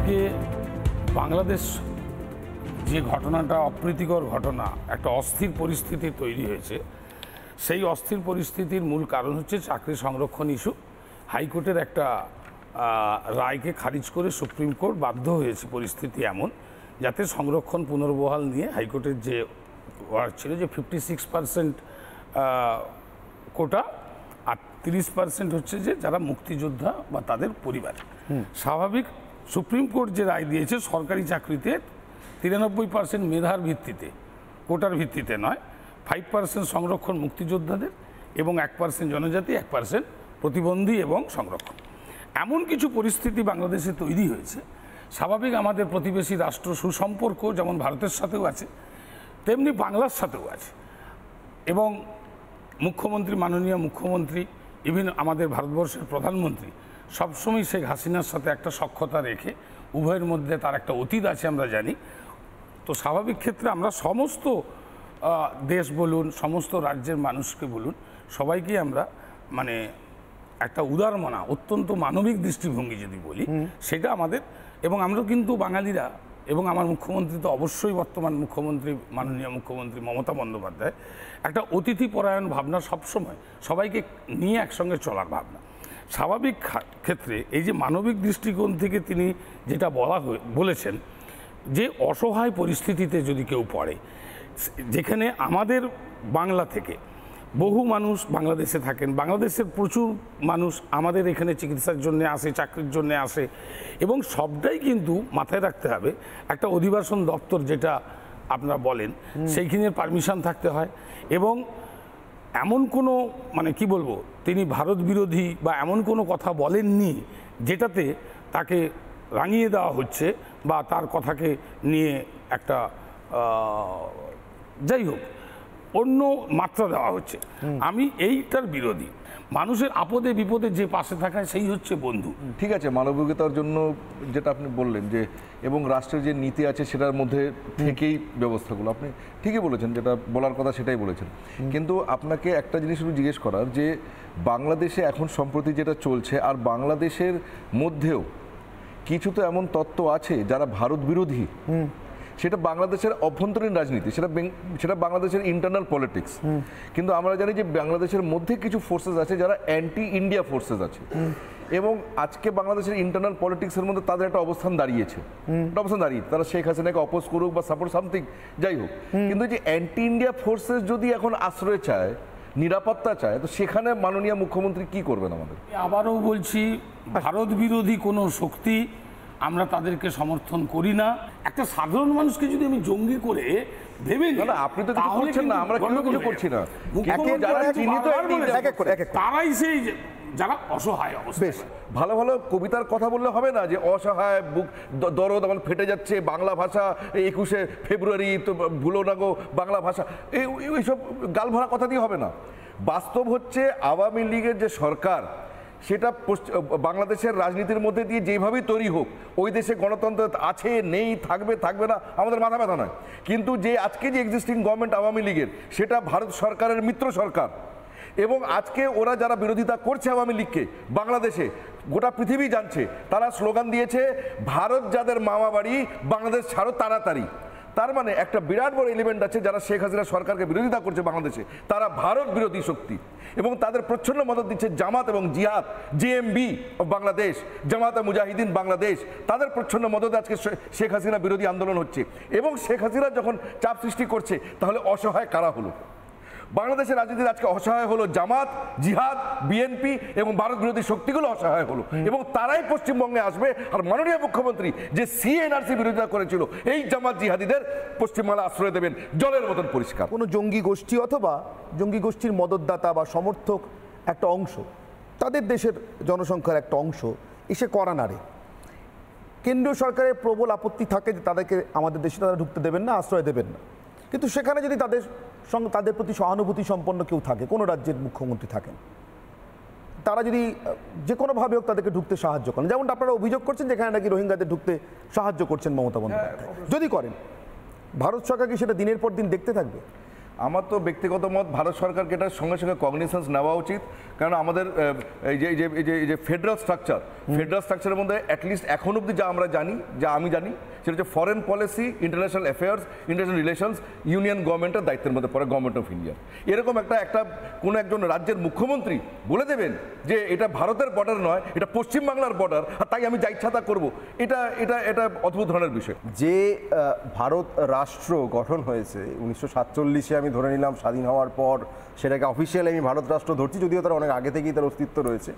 আজকে বাংলাদেশ যে ঘটনাটা অপ্রীতিকর ঘটনা, একটা অস্থির পরিস্থিতি তৈরি হয়েছে, সেই অস্থির পরিস্থিতির মূল কারণ হচ্ছে চাকরি সংরক্ষণ ইস্যু। হাইকোর্টের একটা রায়কে খারিজ করে সুপ্রিম কোর্ট বাধ্য হয়েছে পরিস্থিতি এমন, যাতে সংরক্ষণ পুনর্বহাল নিয়ে হাইকোর্টের যে ওয়ার্ড ছিল যে 56% কোটা আর 30% হচ্ছে যে যারা মুক্তিযোদ্ধা বা তাদের পরিবার। স্বাভাবিক সুপ্রিম কোর্ট যে রায় দিয়েছে সরকারি চাকরিতে 93% মেধার ভিত্তিতে, কোটার ভিত্তিতে নয়, 5% সংরক্ষণ মুক্তিযোদ্ধাদের এবং 1% জনজাতি, 1% প্রতিবন্ধী এবং সংরক্ষণ। এমন কিছু পরিস্থিতি বাংলাদেশে তৈরি হয়েছে। স্বাভাবিক আমাদের প্রতিবেশী রাষ্ট্র সুসম্পর্ক যেমন ভারতের সাথেও আছে, তেমনি বাংলার সাথেও আছে। এবং মুখ্যমন্ত্রী, মাননীয় মুখ্যমন্ত্রী, ইভেন আমাদের ভারতবর্ষের প্রধানমন্ত্রী সবসময় শেখ হাসিনার সাথে একটা সখ্যতা রেখে, উভয়ের মধ্যে তার একটা অতীত আছে আমরা জানি। তো স্বাভাবিক ক্ষেত্রে আমরা সমস্ত দেশ বলুন, সমস্ত রাজ্যের মানুষকে বলুন, সবাইকে আমরা মানে একটা উদারমনা, অত্যন্ত মানবিক দৃষ্টিভঙ্গি যদি বলি সেটা আমাদের। এবং আমরা কিন্তু বাঙালিরা, এবং আমার মুখ্যমন্ত্রী তো অবশ্যই বর্তমান মুখ্যমন্ত্রী মাননীয় মুখ্যমন্ত্রী মমতা বন্দ্যোপাধ্যায় একটা অতিথিপরায়ণ ভাবনা, সবসময় সবাইকে নিয়ে একসঙ্গে চলার ভাবনা। স্বাভাবিক ক্ষেত্রে এই যে মানবিক দৃষ্টিকোণ থেকে তিনি যেটা বলেছেন যে অসহায় পরিস্থিতিতে যদি কেউ পড়ে, যেখানে আমাদের বাংলা থেকে বহু মানুষ বাংলাদেশে থাকেন, বাংলাদেশের প্রচুর মানুষ আমাদের এখানে চিকিৎসার জন্য আসে, চাকরির জন্য আসে, এবং সবটাই কিন্তু মাথায় রাখতে হবে একটা অধিবাসন দপ্তর যেটা আপনারা বলেন সেইখানের পারমিশন থাকতে হয়। এবং এমন কোনো মানে কি বলবো, তিনি ভারত বিরোধী বা এমন কোনো কথা বলেননি যেটাতে তাকে রাঙিয়ে দেওয়া হচ্ছে বা তার কথাকে নিয়ে একটা যাই হোক অন্য মাত্রা দেওয়া হচ্ছে। আমি এইটার বিরোধী। মানুষের আপদে বিপদে যে পাশে থাকায় সেই হচ্ছে বন্ধু। ঠিক আছে, মানবিকতার জন্য যেটা আপনি বললেন যে, এবং রাষ্ট্রের যে নীতি আছে সেটার মধ্যে থেকেই ব্যবস্থাগুলো, আপনি ঠিকই বলেছেন, যেটা বলার কথা সেটাই বলেছেন। কিন্তু আপনাকে একটা জিনিস শুধু জিজ্ঞেস করার, যে বাংলাদেশে এখন সম্প্রতি যেটা চলছে, আর বাংলাদেশের মধ্যেও কিছু তো এমন তত্ত্ব আছে যারা ভারত বিরোধী, সেটা বাংলাদেশের অভ্যন্তরীণ রাজনীতি, সেটা বাংলাদেশের ইন্টারনাল পলিটিক্স। কিন্তু আমরা জানি যে বাংলাদেশের মধ্যে কিছু ফোর্সেস আছে যারা অ্যান্টি ইন্ডিয়া ফোর্সেস আছে, এবং আজকে বাংলাদেশের ইন্টারনাল পলিটিক্সের মধ্যে তাদের একটা অবস্থান দাঁড়িয়েছে, তারা শেখ হাসিনাকে অপোজ করুক বা সাপোর্ট সামথিং যাই হোক। কিন্তু যে অ্যান্টি ইন্ডিয়া ফোর্সেস যদি এখন আশ্রয় চায়, নিরাপত্তা চায়, তো সেখানে মাননীয় মুখ্যমন্ত্রী কি করবেন? আমাদের আবারও বলছি, ভারত বিরোধী কোনো শক্তি আমরা তাদেরকে সমর্থন করি না। একটা সাধারণ মানুষকে যদি আমি জঙ্গি করে ভেবে নিই, আপনি তো কিছু করছেন না, আমরা কিছু করছি না, তারাই সেই যারা অসহায় অবস্থা। ভালো ভালো কবিতার কথা বললে হবে না যে অসহায় বুক দরদ আমার ফেটে যাচ্ছে, বাংলা ভাষা 21শে ফেব্রুয়ারি তো ভুলো না গো বাংলা ভাষা, এইসব গাল ভরা কথা দিয়ে হবে না। বাস্তব হচ্ছে আওয়ামী লীগের যে সরকার, সেটা বাংলাদেশের রাজনীতির মধ্যে দিয়ে যেভাবেই তৈরি হোক, ওই দেশে গণতন্ত্র আছে, নেই, থাকবে না, আমাদের মাথা ব্যথা নয়। কিন্তু যে আজকে যে এক্সিস্টিং গভর্নমেন্ট আওয়ামী লীগের, সেটা ভারত সরকারের মিত্র সরকার, এবং আজকে ওরা যারা বিরোধিতা করছে আওয়ামী লীগকে বাংলাদেশে, গোটা পৃথিবী জানছে, তারা স্লোগান দিয়েছে ভারত যাদের মামা বাড়ি, বাংলাদেশ ছাড়ো তাড়াতাড়ি। তার মানে একটা বিরাট বড় এলিমেন্ট আছে যারা শেখ হাসিনা সরকারকে বিরোধিতা করছে বাংলাদেশে, তারা ভারত বিরোধী শক্তি, এবং তাদের প্রচ্ছন্ন মদত দিচ্ছে জামাত এবং জিহাদ, জেএমবি বাংলাদেশ, জামাতে মুজাহিদিন বাংলাদেশ, তাদের প্রচ্ছন্ন মদত আজকে শেখ হাসিনা বিরোধী আন্দোলন হচ্ছে। এবং শেখ হাসিনা যখন চাপ সৃষ্টি করছে, তাহলে অসহায় কারা হলো? বাংলাদেশের রাজনীতির আজকে অসহায় হলো জামাত, জিহাদ, বিএনপি এবং ভারত বিরোধী শক্তিগুলো অসহায় হলো, এবং তারাই পশ্চিমবঙ্গে আসবে। আর মাননীয় মুখ্যমন্ত্রী যে সিএনআরসি বিরোধিতা করেছিল, এই জামাত জিহাদিদের পশ্চিমবাংলা আশ্রয় দেবেন জলের মতন পরিষ্কার। কোনো জঙ্গি গোষ্ঠী অথবা জঙ্গি গোষ্ঠীর মদতদাতা বা সমর্থক একটা অংশ, তাদের দেশের জনসংখ্যার একটা অংশ এসে করা নাড়ে, কেন্দ্রীয় সরকারের প্রবল আপত্তি থাকে যে তাদেরকে আমাদের দেশে তারা ঢুকতে দেবেন না, আশ্রয় দেবেন না। কিন্তু সেখানে যদি তাদের প্রতি সহানুভূতি সম্পন্ন কেউ থাকে, কোনো রাজ্যের মুখ্যমন্ত্রী থাকেন, তারা যদি যে কোনোভাবে হোক তাদেরকে ঢুকতে সাহায্য করেন, যেমন আপনারা অভিযোগ করছেন যেখানে নাকি রোহিঙ্গাদের ঢুকতে সাহায্য করছেন মমতা বন্দ্যোপাধ্যায়, যদি করেন, ভারত সরকার কি সেটা দিনের পর দিন দেখতে থাকবে? আমার তো ব্যক্তিগত মত ভারত সরকারকে এটার সঙ্গে সঙ্গে কগনিসেন্স নেওয়া উচিত, কারণ আমাদের এই যে ফেডারেল স্ট্রাকচারের মধ্যে অ্যাটলিস্ট এখন অবধি যা আমরা জানি, যা আমি জানি, সেটা হচ্ছে foreign policy, international affairs, international relations union গভর্নমেন্টের দায়িত্বের মধ্যে পড়ে, গভর্নমেন্ট অফ ইন্ডিয়া। এরকম একটা কোনো একজন রাজ্যের মুখ্যমন্ত্রী বলে দেবেন যে এটা ভারতের বর্ডার নয়, এটা পশ্চিমবাংলার বর্ডার, আর তাই আমি যা ইচ্ছা তা করবো, এটা অদ্ভুত ধরনের বিষয়। যে ভারত রাষ্ট্র গঠন হয়েছে 1947-এ, আমি ধরে নিলাম স্বাধীন হওয়ার পর সেটাকে অফিসিয়ালি আমি ভারত রাষ্ট্র ধরছি, যদিও তার অনেক আগে থেকেই তার অস্তিত্ব রয়েছে।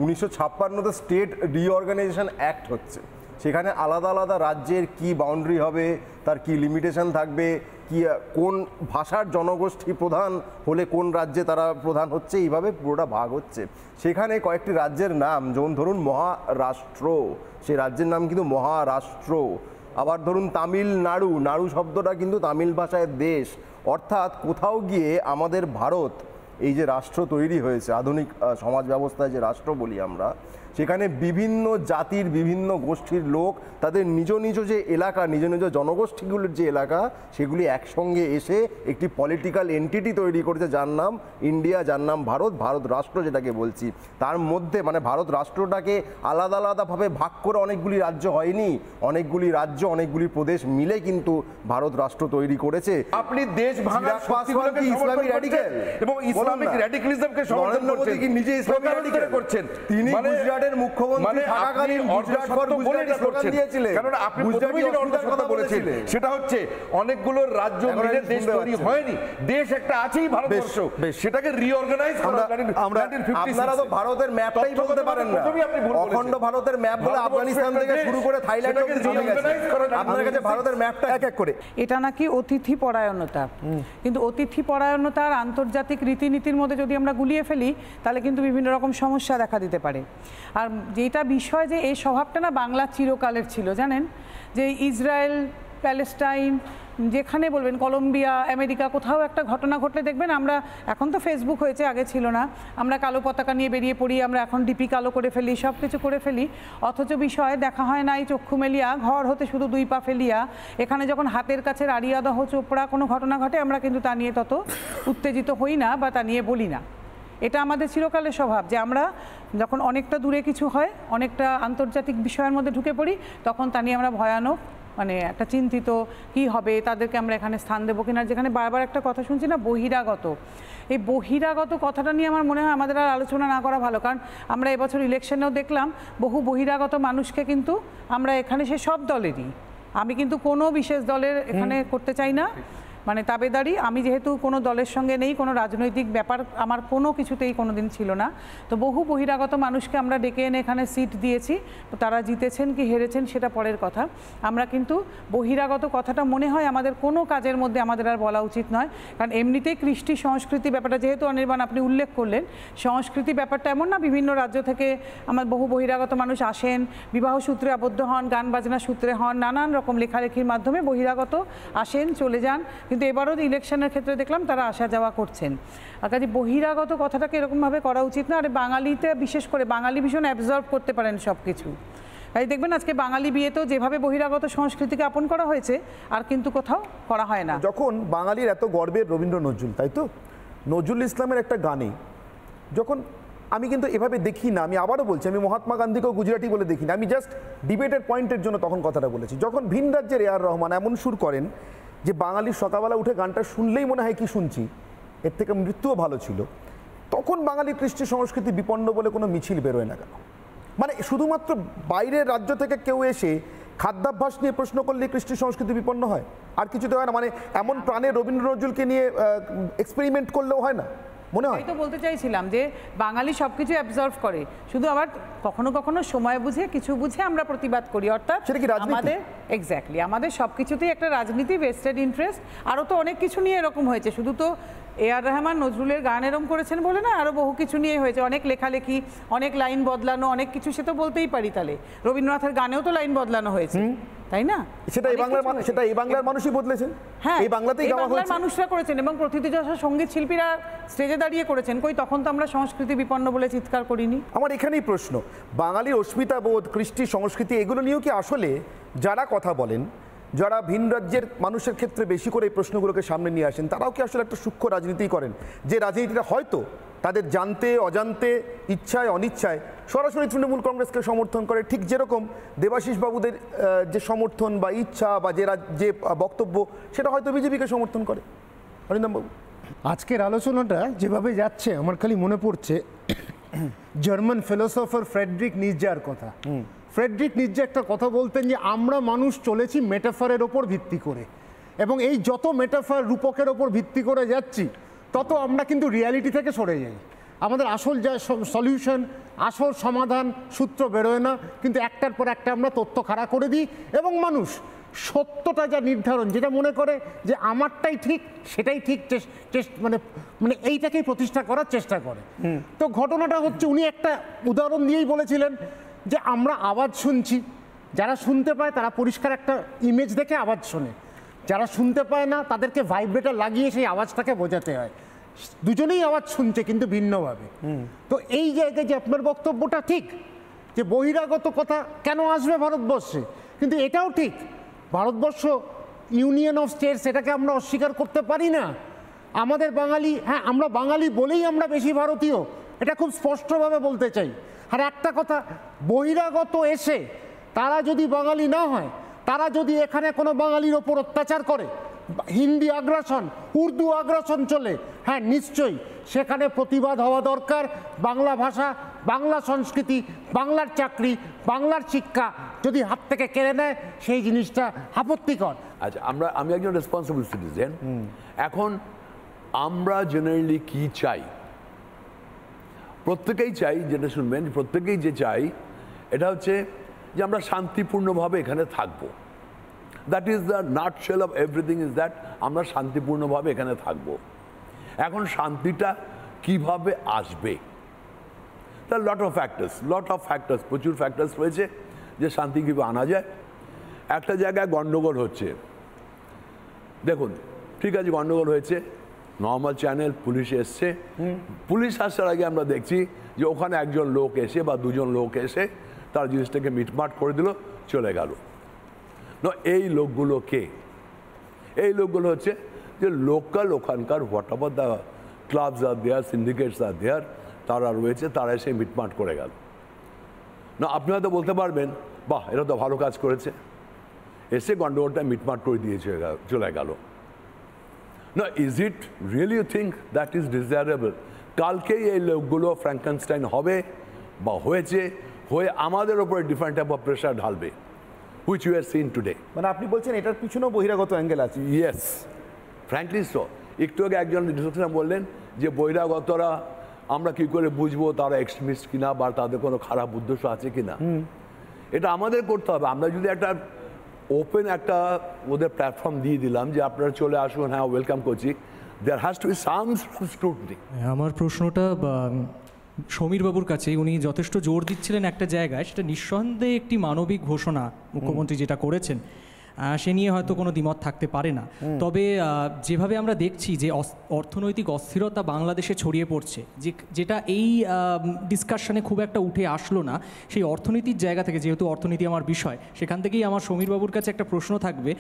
1956-তে স্টেট রিঅর্গানাইজেশন অ্যাক্ট হচ্ছে, সেখানে আলাদা আলাদা রাজ্যের কি বাউন্ডারি হবে, তার কি লিমিটেশন থাকবে, কি কোন ভাষার জনগোষ্ঠী প্রধান হলে কোন রাজ্যে তারা প্রধান হচ্ছে, এইভাবে পুরোটা ভাগ হচ্ছে। সেখানে কয়েকটি রাজ্যের নাম, যেমন ধরুন মহারাষ্ট্র, সেই রাজ্যের নাম কিন্তু মহারাষ্ট্র। আবার ধরুন তামিলনাড়ু, নাড়ু শব্দটা কিন্তু তামিল ভাষায় দেশ। অর্থাৎ কোথাও গিয়ে আমাদের ভারত, এই যে রাষ্ট্র তৈরি হয়েছে, আধুনিক সমাজ ব্যবস্থায় যে রাষ্ট্র বলি আমরা, সেখানে বিভিন্ন জাতির বিভিন্ন গোষ্ঠীর লোক তাদের নিজ নিজ যে এলাকা, নিজ নিজ জনগোষ্ঠীগুলির যে এলাকা, সেগুলি একসঙ্গে এসে একটি পলিটিক্যাল এন্টিটি তৈরি করেছে, যার নাম ইন্ডিয়া, যার নাম ভারত, ভারত রাষ্ট্র যেটাকে বলছি। তার মধ্যে মানে ভারত রাষ্ট্রটাকে আলাদা আলাদাভাবে ভাগ করে অনেকগুলি রাজ্য হয়নি, অনেকগুলি রাজ্য, অনেকগুলি প্রদেশ মিলে কিন্তু ভারত রাষ্ট্র তৈরি করেছে। আপনি দেশ ভাঙার শক্তিগুলোকে ইসলামিক র্যাডিক্যাল এবং ইসলামিক র্যাডিক্যালিজমকে সমর্থন করছেন, নিজে ইসলামিক র্যাডিক্যাল করছেন। তিনি গুজরাটের মুখ্যমন্ত্রী থাকাকালীন গুজরাট ফর গুজরাট স্লোগান দিয়েছিলেন, কারণ আপনি প্রথমেই যেটা অর্থের কথা বলেছেন সেটা হচ্ছে অনেকগুলো রাজ্য মিলে দেশ তৈরি হয়নি, দেশ একটা আছেই ভারতবর্ষ, সেটাকে রিঅর্গানাইজ করা। আপনারা তো ভারতের ম্যাপটাই বলতে পারেন না, অখণ্ড ভারতের ম্যাপ বলে আফগানিস্তান থেকে শুরু করে থাইল্যান্ড অবধি চলে গেছে। আপনার কাছে ভারতের ম্যাপটা এক এক করে। এটা নাকি অতিথি পরায়ণতা, কিন্তু অতিথি পরায়ণতা আর আন্তর্জাতিক রীতিনীতির মধ্যে যদি আমরা গুলিয়ে ফেলি, তাহলে কিন্তু বিভিন্ন রকম সমস্যা দেখা দিতে পারে। আর যেটা বিষয় যে এই স্বভাবটা না বাংলার চিরকালের ছিল, জানেন, যে ইসরায়েল, প্যালেস্টাইন, যেখানে বলবেন, কলম্বিয়া, আমেরিকা, কোথাও একটা ঘটনা ঘটলে দেখবেন আমরা, এখন তো ফেসবুক হয়েছে, আগে ছিল না, আমরা কালো পতাকা নিয়ে বেরিয়ে পড়ি, আমরা এখন ডিপি কালো করে ফেলি, সব কিছু করে ফেলি, অথচ বিষয় দেখা হয় নাই চক্ষু মেলিয়া, ঘর হতে শুধু 2 পা ফেলিয়া। এখানে যখন হাতের কাছে আরিয়াদহ চোপড়া কোনো ঘটনা ঘটে, আমরা কিন্তু তা নিয়ে তত উত্তেজিত হই না বা তা নিয়ে বলি না। এটা আমাদের চিরকালের স্বভাব যে আমরা যখন অনেকটা দূরে কিছু হয়, অনেকটা আন্তর্জাতিক বিষয়ের মধ্যে ঢুকে পড়ি, তখন তা নিয়ে আমরা ভয়ানক, মানে একটা চিন্তিত, কি হবে, তাদেরকে আমরা এখানে স্থান দেবো কিনা। যেখানে বারবার একটা কথা শুনছি না, বহিরাগত, এই বহিরাগত কথাটা নিয়ে আমার মনে হয় আমাদের আর আলোচনা না করা ভালো। কারণ আমরা এবছর ইলেকশনেও দেখলাম বহু বহিরাগত মানুষকে কিন্তু আমরা এখানে, সে সব দলেরই, আমি কিন্তু কোনো বিশেষ দলের এখানে করতে চাই না, মানে তাবেদারি, আমি যেহেতু কোনো দলের সঙ্গে নেই, কোনো রাজনৈতিক ব্যাপার আমার কোনো কিছুতেই কোনো দিন ছিল না, তো বহু বহিরাগত মানুষকে আমরা ডেকে এনে এখানে সিট দিয়েছি, তারা জিতেছেন কি হেরেছেন সেটা পরের কথা। আমরা কিন্তু বহিরাগত কথাটা মনে হয় আমাদের কোনো কাজের মধ্যে আমাদের আর বলা উচিত নয়, কারণ এমনিতেই কৃষ্টি সংস্কৃতি ব্যাপারটা, যেহেতু অনির্বাণ আপনি উল্লেখ করলেন, সংস্কৃতি ব্যাপারটা এমন না, বিভিন্ন রাজ্য থেকে আমার বহু বহিরাগত মানুষ আসেন, বিবাহ সূত্রে আবদ্ধ হন, গান বাজনা সূত্রে হন, নানান রকম লেখালেখির মাধ্যমে বহিরাগত আসেন, চলে যান, কিন্তু এবারও ইলেকশনের ক্ষেত্রে দেখলাম তারা আসা যাওয়া করছেন। আর কাজে বহিরাগত কথাটাকে এরকমভাবে করা উচিত না। আর বাঙালিতে বিশেষ করে, বাঙালি ভীষণ অ্যাবজর্ব করতে পারেন সব কিছু, তাই দেখবেন আজকে বাঙালি বিয়েতেও যেভাবে বহিরাগত সংস্কৃতিকে আপন করা হয়েছে আর কিন্তু কোথাও করা হয় না। যখন বাঙালির এত গর্বের রবীন্দ্র নজরুল, তাই তো, নজরুল ইসলামের একটা গানে যখন, আমি কিন্তু এভাবে দেখি না, আমি আবারও বলছি, আমি মহাত্মা গান্ধীকেও গুজরাটি বলে দেখি না, আমি জাস্ট ডিবেটের পয়েন্টের জন্য তখন কথাটা বলেছি। যখন ভিন রাজ্যের এ আর রহমান এমন সুর করেন যে বাঙালির সকালবেলা উঠে গানটা শুনলেই মনে হয় কি শুনছি, এর থেকে মৃত্যুও ভালো ছিল, তখন বাঙালি কৃষ্টি সংস্কৃতি বিপন্ন বলে কোনো মিছিল বেরোয় না কেন? মানে শুধুমাত্র বাইরের রাজ্য থেকে কেউ এসে খাদ্যাভ্যাস নিয়ে প্রশ্ন করলে কৃষ্টি সংস্কৃতি বিপন্ন হয়, আর কিছুতে হয় না? মানে এমন প্রাণে রবীন্দ্র নজরুলকে নিয়ে এক্সপেরিমেন্ট করলেও হয় না মনে হয়? তো বলতে চাইছিলাম যে বাঙালি সবকিছু অ্যাবজর্ভ করে, শুধু আবার কখনো কখনো সময় বুঝে, কিছু বুঝে আমরা প্রতিবাদ করি, অর্থাৎ আমাদের এক্স্যাক্টলি আমাদের সবকিছুতেই একটা রাজনীতি, ভেস্টেড ইন্টারেস্ট, আরও তো অনেক কিছু নিয়ে এরকম হয়েছে, শুধু তো এ আর রহমান নজরুলের গান এরকম করেছেন বলে না, আরও বহু কিছু নিয়ে হয়েছে, অনেক লেখালেখি, অনেক লাইন বদলানো, অনেক কিছু, সে তো বলতেই পারি। তাহলে রবীন্দ্রনাথের গানেও তো লাইন বদলানো হয়েছে, তাই না? সেটা এই বাংলার মানুষই বদলেছেন, হ্যাঁ, এই বাংলাতেই গাওয়া হয়েছে, মানুষরা করেছেন, এবং প্রথিতযশা সঙ্গীত শিল্পীরা স্টেজে দাঁড়িয়ে করেছেন। কই তখন তো আমরা সংস্কৃতি বিপন্ন বলে চিৎকার করিনি। আমার এখানেই প্রশ্ন, বাঙালির অস্মিতা বোধ, কৃষ্টি সংস্কৃতি, এগুলো নিয়েও কি আসলে যারা কথা বলেন, যারা ভিন রাজ্যের মানুষের ক্ষেত্রে বেশি করে এই প্রশ্নগুলোকে সামনে নিয়ে আসেন, তারাও কি আসলে একটা সূক্ষ্ম রাজনীতি করেন, যে রাজনীতিটা হয়তো তাদের জানতে অজান্তে ইচ্ছায় অনিচ্ছায় সরাসরি তৃণমূল কংগ্রেসকে সমর্থন করে, ঠিক যেরকম দেবাশিস বাবুদের যে সমর্থন বা ইচ্ছা বা যে বক্তব্য সেটা হয়তো বিজেপিকে সমর্থন করে? অরিন্দম বাবু, আজকের আলোচনাটা যেভাবে যাচ্ছে আমার খালি মনে পড়ছে জার্মান ফিলোসফার ফ্রেডরিক নিৎজের কথা। ফ্রেডরিক নিৎজে একটা কথা বলতেন যে আমরা মানুষ চলেছি মেটাফারের ওপর ভিত্তি করে, এবং এই যত মেটাফার রূপকের ওপর ভিত্তি করে যাচ্ছি তত আমরা কিন্তু রিয়ালিটি থেকে সরে যাই। আমাদের আসল যা সলিউশন, আসল সমাধান সূত্র বেরোয় না, কিন্তু একটার পর একটা আমরা তথ্য খাড়া করে দিই, এবং মানুষ সত্যটা যা নির্ধারণ, যেটা মনে করে যে আমারটাই ঠিক সেটাই ঠিক মানে মানে এইটাকেই প্রতিষ্ঠা করার চেষ্টা করে। তো ঘটনাটা হচ্ছে, উনি একটা উদাহরণ দিয়েই বলেছিলেন যে আমরা আওয়াজ শুনছি, যারা শুনতে পায় তারা পরিষ্কার একটা ইমেজ দেখে আওয়াজ শোনে, যারা শুনতে পায় না তাদেরকে ভাইব্রেটার লাগিয়ে সেই আওয়াজটাকে বোঝাতে হয়। দুজনেই আওয়াজ শুনছে কিন্তু ভিন্নভাবে। তো এই জায়গায় যে আপনার বক্তব্যটা ঠিক, যে বহিরাগত কথা কেন আসবে ভারতবর্ষে, কিন্তু এটাও ঠিক, ভারতবর্ষ ইউনিয়ন অফ স্টেটস, এটাকে আমরা অস্বীকার করতে পারি না। আমাদের বাঙালি, হ্যাঁ আমরা বাঙালি বলেই আমরা বেশি ভারতীয়, এটা খুব স্পষ্টভাবে বলতে চাই। আর একটা কথা, বহিরাগত এসে তারা যদি বাঙালি না হয়, তারা যদি এখানে কোনো বাঙালির ওপর অত্যাচার করে, হিন্দি আগ্রাসন, উর্দু আগ্রাসন চলে, হ্যাঁ নিশ্চয়ই সেখানে প্রতিবাদ হওয়া দরকার। বাংলা ভাষা, বাংলা সংস্কৃতি, বাংলার চাকরি, বাংলার শিক্ষা যদি হাত থেকে কেড়ে নেয় সেই জিনিসটা আপত্তিকর। আচ্ছা, আমি একজন রেসপন্সিবল সিটিজেন। এখন আমরা জেনারেলি কি চাই? প্রত্যেকেই চাই, যেটা শুনবেন, প্রত্যেকেই যে চাই এটা হচ্ছে যে আমরা শান্তিপূর্ণভাবে এখানে থাকবো। That is the nutshell of everything, is that আমরা শান্তিপূর্ণভাবে এখানে থাকবো। এখন শান্তিটা কিভাবে আসবে? তার লট অফ ফ্যাক্টরস, প্রচুর ফ্যাক্টরস রয়েছে যে শান্তি কীভাবে আনা যায়। একটা জায়গায় গণ্ডগোল হচ্ছে, দেখুন ঠিক আছে গণ্ডগোল হয়েছে, নর্মাল চ্যানেল, পুলিশ এসছে, পুলিশ আসার আগে আমরা দেখছি যে ওখানে একজন লোক এসে বা দুজন লোক এসে তার জিনিসটাকে মিটমাট করে দিল, চলে গেল। না, এই লোকগুলো কে? এই লোকগুলো হচ্ছে যে লোকাল, ওখানকার whatever the clubs are there, syndicates are there, তারা রয়েছে, তারা এসে মিটমাট করে গেল। না, আপনি হয়তো বলতে পারবেন বাহ এরা তো ভালো কাজ করেছে, এসে গন্ডগোলটা মিটমাট করে দিয়ে চলে গেল। না, is it really you think that is desirable? কালকেই এই লোকগুলো ফ্র্যাঙ্কেনস্টাইন হবে বা হয়েছে, হয়ে আমাদের ওপরে ডিফারেন্ট টাইপ অফ প্রেশার ঢালবে, which you are seen today. মানে আপনি বলছেন এটার পিছনেও বহিরাগত অ্যাঙ্গেল আছে? Yes, frankly so. একটু আগে একজন ডিসকাশনে বললেন যে বহিরাগতরা আমরা কি করে বুঝবো তারা এক্সট্রিমিস্ট কিনা বা তাদের কোনো খারাপ উদ্দেশ্য আছে কিনা। এটা আমাদের করতে হবে। আমরা যদি একটা ওপেন একটা ওদের প্ল্যাটফর্ম দিয়ে দিলাম যে আপনারা চলে আসুন, হ্যাঁ ওয়েলকাম করছি, there has to be some scrutiny. আমার প্রশ্নটা সমীর বাবুর কাছে, উনি যথেষ্ট জোর দিচ্ছিলেন একটা জায়গায়, সেটা নিঃসন্দেহে একটি মানবিক ঘোষণা মুখ্যমন্ত্রী যেটা করেছেন, সে নিয়ে হয়তো কোনো দ্বিমত থাকতে পারে না। তবে যেভাবে আমরা দেখছি যে অর্থনৈতিক অস্থিরতা বাংলাদেশে ছড়িয়ে পড়ছে, যেটা এই ডিসকাশনে খুব একটা উঠে আসলো না, সেই অর্থনীতির জায়গা থেকে, যেহেতু অর্থনীতি আমার বিষয়, সেখান থেকেই আমার সমীরবাবুর কাছে একটা প্রশ্ন থাকবে।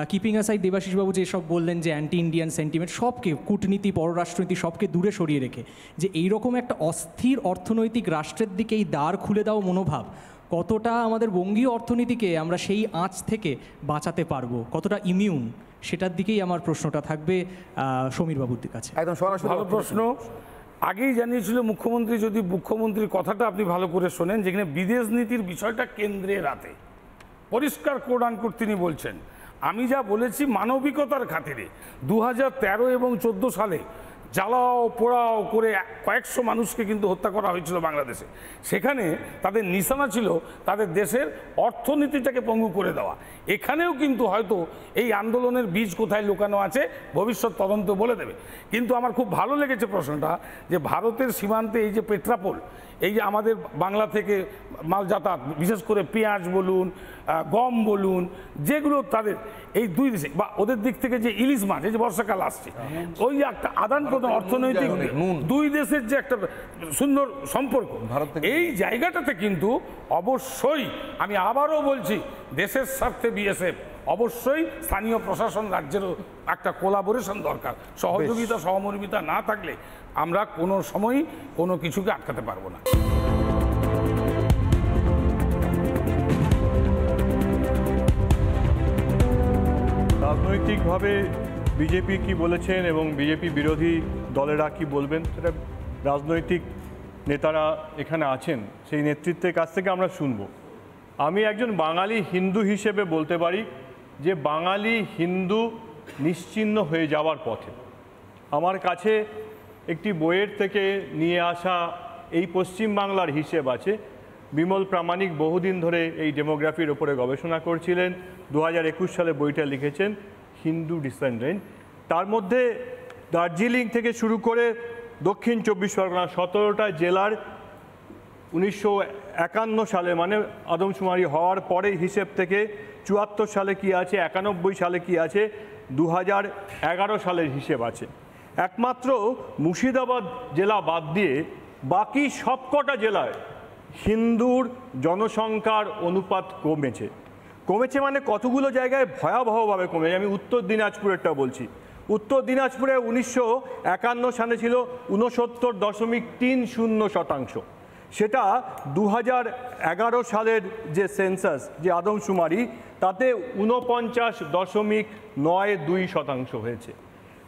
কিপিং অ্যাসাইড দেবাশিসবাবু যেসব বললেন যে অ্যান্টি ইন্ডিয়ান সেন্টিমেন্ট, সবকে, কূটনীতি, পররাষ্ট্রনীতি সবকে দূরে সরিয়ে রেখে যে এইরকম একটা অস্থির অর্থনৈতিক রাষ্ট্রের দিকে এই দ্বার খুলে দেওয়া মনোভাব, কতটা আমাদের বঙ্গীয় অর্থনীতিকে আমরা সেই আঁচ থেকে বাঁচাতে পারবো, কতটা ইমিউন, সেটার দিকেই আমার প্রশ্নটা থাকবে সমীরবাবুর কাছে। একদম সরাসরি ভালো প্রশ্ন। আগেই জানিয়েছিল মুখ্যমন্ত্রী, যদি মুখ্যমন্ত্রীর কথাটা আপনি ভালো করে শোনেন, যেখানে বিদেশ নীতির বিষয়টা কেন্দ্রের হাতে, পরিষ্কার কোড আনকোড তিনি বলছেন। আমি যা বলেছি মানবিকতার খাতিরে 2013 এবং 2014 সালে জ্বালাও পোড়াও করে কয়েকশো মানুষকে কিন্তু হত্যা করা হয়েছিল বাংলাদেশে। সেখানে তাদের নিশানা ছিল তাদের দেশের অর্থনীতিটাকে পঙ্গু করে দেওয়া। এখানেও কিন্তু হয়তো এই আন্দোলনের বীজ কোথায় লুকানো আছে ভবিষ্যৎ তদন্ত বলে দেবে। কিন্তু আমার খুব ভালো লেগেছে প্রশ্নটা, যে ভারতের সীমান্তে এই যে পেট্রাপোল, এই যে আমাদের বাংলা থেকে মাল যাতায়াত, বিশেষ করে পেঁয়াজ বলুন, গম বলুন, যেগুলো তাদের এই দুই দেশে বা ওদের দিক থেকে যে ইলিশ মাছ, এই যে বর্ষাকাল আসছে, ওই যে একটা আদান প্রদান অর্থনৈতিক দুই দেশের যে একটা সুন্দর সম্পর্ক, এই জায়গাটাতে কিন্তু অবশ্যই আমি আবারও বলছি, দেশের স্বার্থে বিএসএফ অবশ্যই স্থানীয় প্রশাসন, রাজ্যেরও একটা কোলাবোরেশন দরকার। সহযোগিতা সহমর্মিতা না থাকলে আমরা কোনো সময়ই কোনো কিছুকে আটকাতে পারবো না। রাজনৈতিকভাবে বিজেপি কি বলেছেন এবং বিজেপি বিরোধী দলেরা কি বলবেন, সেটা রাজনৈতিক নেতারা এখানে আছেন সেই নেতৃত্বের কাছ থেকে আমরা শুনবো। আমি একজন বাঙালি হিন্দু হিসেবে বলতে পারি যে বাঙালি হিন্দু নিশ্চিহ্ন হয়ে যাওয়ার পথে। আমার কাছে একটি বইয়ের থেকে নিয়ে আসা এই পশ্চিম বাংলার হিসেব আছে। বিমল প্রামাণিক বহুদিন ধরে এই ডেমোগ্রাফির ওপরে গবেষণা করছিলেন, 2021 সালে বইটা লিখেছেন হিন্দু ডিসেন্ডেন্ট। তার মধ্যে দার্জিলিং থেকে শুরু করে দক্ষিণ 24 পরগনা 17টা জেলার 1951 সালে মানে আদমশুমারি হওয়ার পরে হিসেব থেকে 74 সালে কি আছে, 91 সালে কি আছে, 2011 সালের হিসেব আছে। একমাত্র মুর্শিদাবাদ জেলা বাদ দিয়ে বাকি সবকটা জেলায় হিন্দুর জনসংখ্যার অনুপাত কমেছে। কমেছে মানে কতগুলো জায়গায় ভয়াবহভাবে কমেছে। আমি উত্তর দিনাজপুরেরটা বলছি। উত্তর দিনাজপুরে 1951 সালে ছিল 69.30%। সেটা 2011 সালের যে সেন্সাস, যে আদমশুমারি, তাতে 49.92% হয়েছে।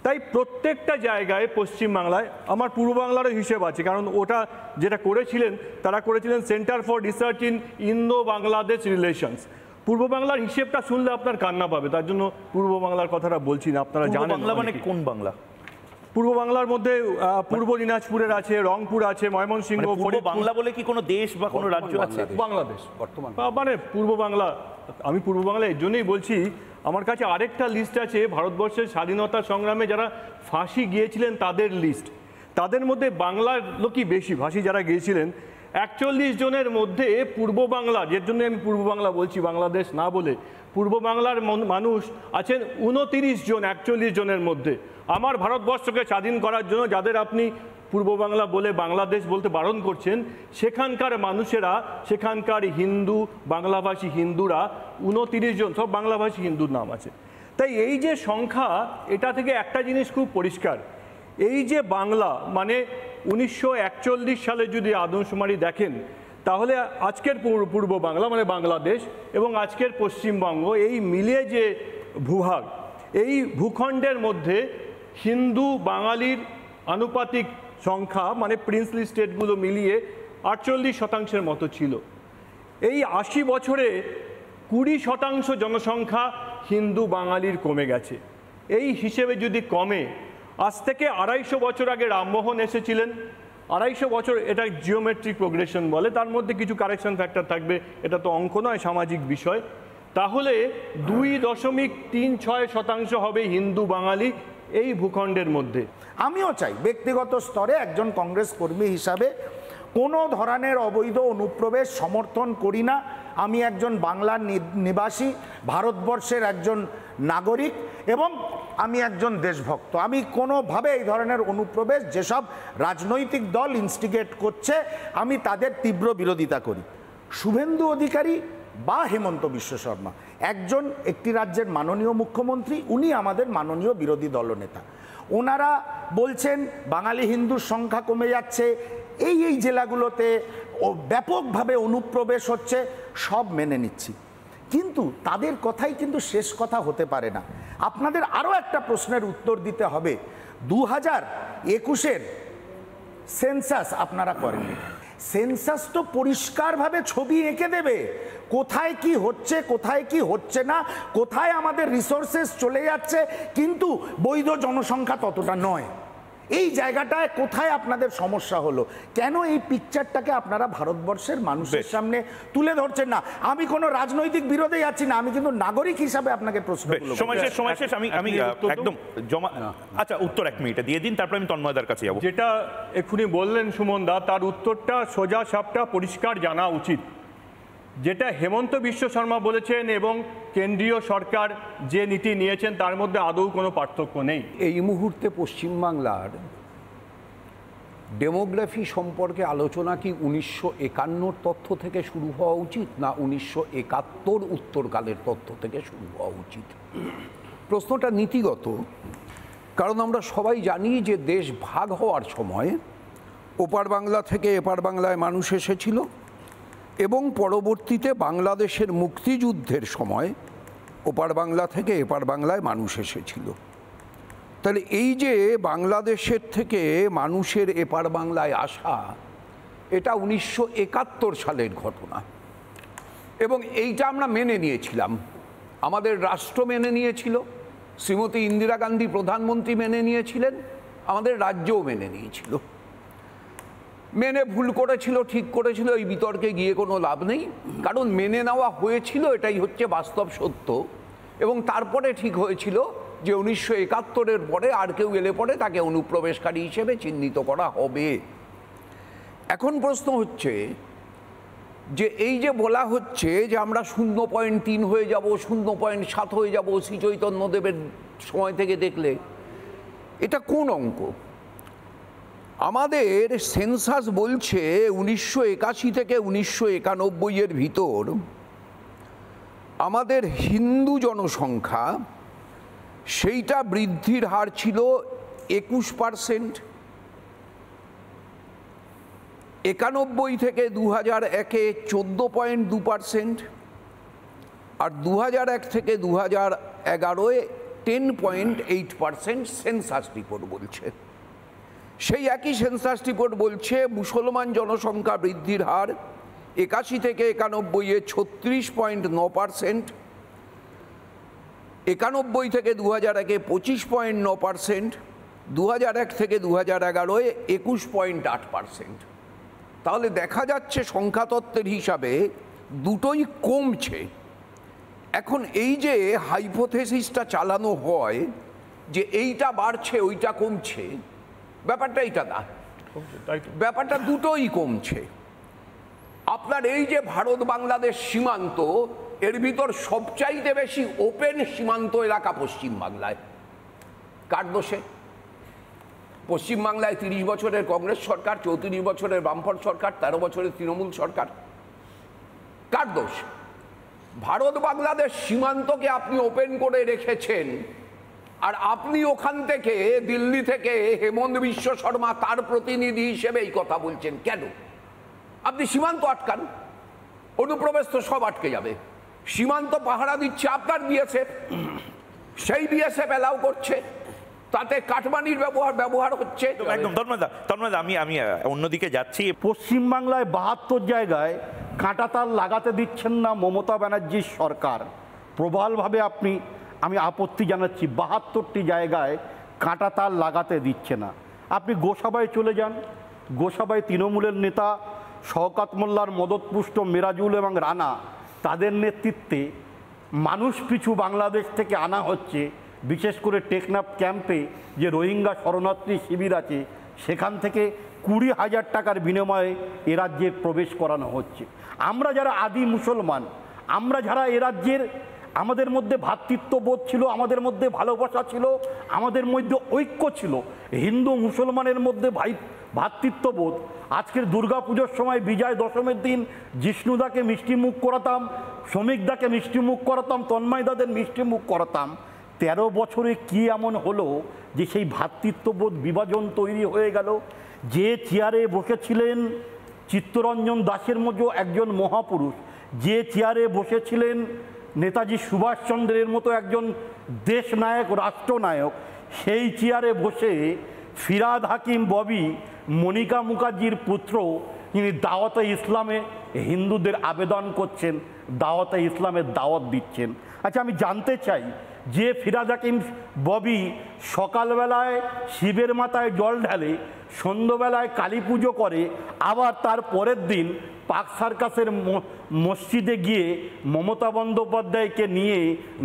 তাই প্রত্যেকটা জায়গায় পশ্চিমবাংলায়, আমার পূর্ব বাংলারও হিসেব আছে, কারণ ওটা যেটা করেছিলেন তারা করেছিলেন centre for research in Indo Bangladesh relations. পূর্ব বাংলার হিসেবটা শুনলে আপনার কান্না পাবে, তার জন্য পূর্ব বাংলার কথাটা বলছি না। আপনারা জানেন বাংলা মানে কোন বাংলা? পূর্ব বাংলার মধ্যে পূর্ব দিনাজপুরের আছে, রংপুর আছে, ময়মনসিংহ। বাংলা বলে কি কোনো দেশ বা কোনো রাজ্য আছে? বাংলাদেশ মানে পূর্ব বাংলা। আমি পূর্ব বাংলা এর জন্যই বলছি, আমার কাছে আরেকটা লিস্ট আছে ভারতবর্ষের স্বাধীনতা সংগ্রামে যারা ফাঁসি গিয়েছিলেন তাদের লিস্ট। তাদের মধ্যে বাংলার লোকই বেশি ফাঁসি যারা গিয়েছিলেন। 41 জনের মধ্যে পূর্ব বাংলা, এর জন্য আমি পূর্ব বাংলা বলছি বাংলাদেশ না বলে, পূর্ব বাংলার মানুষ আছেন 29 জন 41 জনের মধ্যে। আমার ভারতবর্ষকে স্বাধীন করার জন্য যাদের আপনি পূর্ব বাংলা বলে বাংলাদেশ বলতে বারণ করছেন, সেখানকার মানুষেরা, সেখানকার হিন্দু, বাংলাভাষী হিন্দুরা 29 জন, সব বাংলাভাষী হিন্দুর নাম আছে। তাই এই যে সংখ্যা, এটা থেকে একটা জিনিস খুব পরিষ্কার, এই যে বাংলা মানে 1941 সালে যদি আদমশুমারি দেখেন, তাহলে আজকের পূর্ব বাংলা মানে বাংলাদেশ এবং আজকের পশ্চিমবঙ্গ, এই মিলিয়ে যে ভূভাগ, এই ভূখণ্ডের মধ্যে হিন্দু বাঙালির আনুপাতিক সংখ্যা মানে প্রিন্সলি স্টেটগুলো মিলিয়ে 48% মতো ছিল। এই 80 বছরে 20% জনসংখ্যা হিন্দু বাঙালির কমে গেছে। এই হিসেবে যদি কমে, আজ থেকে 250 বছর আগে রামমোহন এসেছিলেন, 250 বছর, এটা জিওমেট্রিক প্রোগ্রেশন বলে, তার মধ্যে কিছু কারেকশন ফ্যাক্টর থাকবে, এটা তো অঙ্ক নয়, সামাজিক বিষয়। তাহলে 2.36% হবে হিন্দু বাঙালি এই ভূখণ্ডের মধ্যে। আমিও চাই ব্যক্তিগত স্তরে একজন কংগ্রেস কর্মী হিসাবে কোনো ধরনের অবৈধ অনুপ্রবেশ সমর্থন করি না। আমি একজন বাংলার নিবাসী, ভারতবর্ষের একজন নাগরিক এবং আমি একজন দেশভক্ত। আমি কোনোভাবে এই ধরনের অনুপ্রবেশ যেসব রাজনৈতিক দল ইনস্টিগেট করছে, আমি তাদের তীব্র বিরোধিতা করি। শুভেন্দু অধিকারী বা হেমন্ত বিশ্ব শর্মা একজন একটি রাজ্যের মাননীয় মুখ্যমন্ত্রী, উনি আমাদের মাননীয় বিরোধী দলনেতা। ওনারা বলছেন বাঙালি হিন্দুর সংখ্যা কমে যাচ্ছে, এই জেলাগুলোতে ব্যাপকভাবে অনুপ্রবেশ হচ্ছে, সব মেনে নিচ্ছি, কিন্তু তাদের কথাই কিন্তু শেষ কথা হতে পারে না। আপনাদের আরও একটা প্রশ্নের উত্তর দিতে হবে। 2021-এর সেন্সাস আপনারা করেননি। সেন্সাস তো পরিষ্কারভাবে ছবি এঁকে দেবে কোথায় কি হচ্ছে, কোথায় কি হচ্ছে না, কোথায় আমাদের রিসোর্সেস চলে যাচ্ছে, কিন্তু বৈধ জনসংখ্যা ততটা নয়। এই জায়গাটায় কোথায় আপনাদের সমস্যা হলো? কেন এই পিকচারটাকে আপনারা ভারতবর্ষের মানুষের সামনে তুলে ধরছেন না? আমি কোনো রাজনৈতিক বিরোধে যাচ্ছি না, আমি কিন্তু নাগরিক হিসাবে আপনাকে প্রশ্ন করব। সময় শেষ। আমি একদম জমা, আচ্ছা উত্তর 1 মিনিটে দিয়ে দিন, তারপর আমি তন্ময়দার কাছে যাব। যেটা এক্ষুনি বললেন সুমন দা, তার উত্তরটা সোজা সাপটা পরিষ্কার জানা উচিত। যেটা হেমন্ত বিশ্ব শর্মা বলেছেন এবং কেন্দ্রীয় সরকার যে নীতি নিয়েছেন তার মধ্যে আদৌ কোনো পার্থক্য নেই। এই মুহূর্তে পশ্চিমবাংলার ডেমোগ্রাফি সম্পর্কে আলোচনা কি 1951 তথ্য থেকে শুরু হওয়া উচিত, না 1971 উত্তরকালের তথ্য থেকে শুরু হওয়া উচিত? প্রশ্নটা নীতিগত, কারণ আমরা সবাই জানি যে দেশ ভাগ হওয়ার সময় ওপার বাংলা থেকে এপার বাংলায় মানুষ এসেছিল এবং পরবর্তীতে বাংলাদেশের মুক্তিযুদ্ধের সময় ওপার বাংলা থেকে এপার বাংলায় মানুষ এসেছিল। তাহলে এই যে বাংলাদেশের থেকে মানুষের এপার বাংলায় আসা, এটা 1971 সালের ঘটনা এবং এইটা আমরা মেনে নিয়েছিলাম, আমাদের রাষ্ট্র মেনে নিয়েছিল, শ্রীমতী ইন্দিরা গান্ধী প্রধানমন্ত্রী মেনে নিয়েছিলেন, আমাদের রাজ্যও মেনে নিয়েছিল। মেনে ভুল করেছিল ঠিক করেছিল এই বিতর্কে গিয়ে কোনো লাভ নেই, কারণ মেনে নেওয়া হয়েছিল, এটাই হচ্ছে বাস্তব সত্য। এবং তারপরে ঠিক হয়েছিল যে 1971-এর পরে আর কেউ এলে পরে তাকে অনুপ্রবেশকারী হিসেবে চিহ্নিত করা হবে। এখন প্রশ্ন হচ্ছে যে এই যে বলা হচ্ছে যে আমরা 0.3 হয়ে যাব, 0.7 হয়ে যাব শ্রী চৈতন্যদেবের সময় থেকে দেখলে, এটা কোন অঙ্ক? আমাদের সেন্সাস বলছে 1981 থেকে 1991-এর ভিতর আমাদের হিন্দু জনসংখ্যা সেইটা বৃদ্ধির হার ছিল 21%, 91 থেকে 2001-এ 14.2%, আর 2001 থেকে 2011-এ 10.8% সেন্সাস রিপোর্ট বলছে। সেই একই সেন্সাস রিপোর্ট বলছে মুসলমান জনসংখ্যা বৃদ্ধির হার 81 থেকে 91-এ 36.9%, 91 থেকে 2001-এ 25.9%, 2001 থেকে 2011-এ 21.8%। তাহলে দেখা যাচ্ছে সংখ্যাতত্ত্বের হিসাবে দুটোই কমছে। এখন এই যে হাইপোথেসিসটা চালানো হয় যে এইটা বাড়ছে ওইটা কমছে, ব্যাপারটা এইটা না, ব্যাপারটা দুটোই কমছে। আপনার এই যে ভারত বাংলাদেশ সীমান্ত, এর ভিতর সবচাইতে বেশি ওপেন সীমান্ত এলাকা পশ্চিমবাংলায়। কার দোষে? পশ্চিমবাংলায় 30 বছরের কংগ্রেস সরকার, 34 বছরের বামফ্রন্ট সরকার, 13 বছরের তৃণমূল সরকার। কার দোষ? ভারত বাংলাদেশ সীমান্তকে আপনি ওপেন করে রেখেছেন, আর আপনি ওখান থেকে দিল্লি থেকে হেমন্ত বিশ্ব শর্মা তার প্রতিনিধি হিসেবে এই কথা বলছেন কেন? আপনি সীমান্ত আটকান, অনুপ্রবেশ তো সব আটকে যাবে। সীমান্ত পাহারা দিচ্ছে আপনার বিএসএফ, সেই বিএসএফ এলাও করছে, তাতে কাটমানির ব্যবহার হচ্ছে। একদম তন্ময়, আমি অন্যদিকে যাচ্ছি। পশ্চিমবাংলায় 72 জায়গায় কাঁটাতার লাগাতে দিচ্ছেন না মমতা ব্যানার্জির সরকার, প্রবলভাবে আমি আপত্তি জানাচ্ছি। 72টি জায়গায় কাঁটাতার লাগাতে দিচ্ছে না। আপনি গোসাবায় চলে যান, গোসাবায় তৃণমূলের নেতা শওকত মোল্লার মদতপুষ্ট মিরাজুল এবং রানা, তাদের নেতৃত্বে মানুষ পিছু বাংলাদেশ থেকে আনা হচ্ছে, বিশেষ করে টেকনাফ ক্যাম্পে যে রোহিঙ্গা শরণার্থী শিবির আছে সেখান থেকে 20,000 টাকার বিনিময়ে এ রাজ্যে প্রবেশ করানো হচ্ছে। আমরা যারা আদি মুসলমান, আমরা যারা এ রাজ্যের, আমাদের মধ্যে ভ্রাতৃত্ববোধ ছিল, আমাদের মধ্যে ভালোবাসা ছিল, আমাদের মধ্যে ঐক্য ছিল, হিন্দু মুসলমানের মধ্যে ভ্রাতৃত্ববোধ। আজকের দুর্গাপুজোর সময় বিজয় দশমীর দিন জিষ্ণুদাকে মিষ্টি মুখ করাতাম, শ্রমিকদাকে মিষ্টি মুখ করাতাম, তন্ময়দাদের মিষ্টি মুখ করাতাম। 13 বছরে কি এমন হলো যে সেই ভ্রাতৃত্ববোধ বিভাজন তৈরি হয়ে গেল? যে চেয়ারে বসেছিলেন চিত্তরঞ্জন দাসের মতো একজন মহাপুরুষ, যে চেয়ারে বসেছিলেন নেতাজি সুভাষচন্দ্রের মতো একজন দেশনায়ক, রাষ্ট্রনায়ক, সেই চেয়ারে বসে ফিরাদ হাকিম ববি, মনিকা মুখার্জির পুত্র, তিনি দাওয়াতে ইসলামে হিন্দুদের আবেদন করছেন, দাওয়াতে ইসলামের দাওয়াত দিচ্ছেন। আচ্ছা, আমি জানতে চাই যে ফিরাদ হাকিম ববি সকালবেলায় শিবের মাথায় জল ঢালে, সন্ধ্যাবেলায় কালী পুজো করে, আবার তার পরের দিন পার্ক সার্কাসের মসজিদে গিয়ে মমতা বন্দ্যোপাধ্যায়কে নিয়ে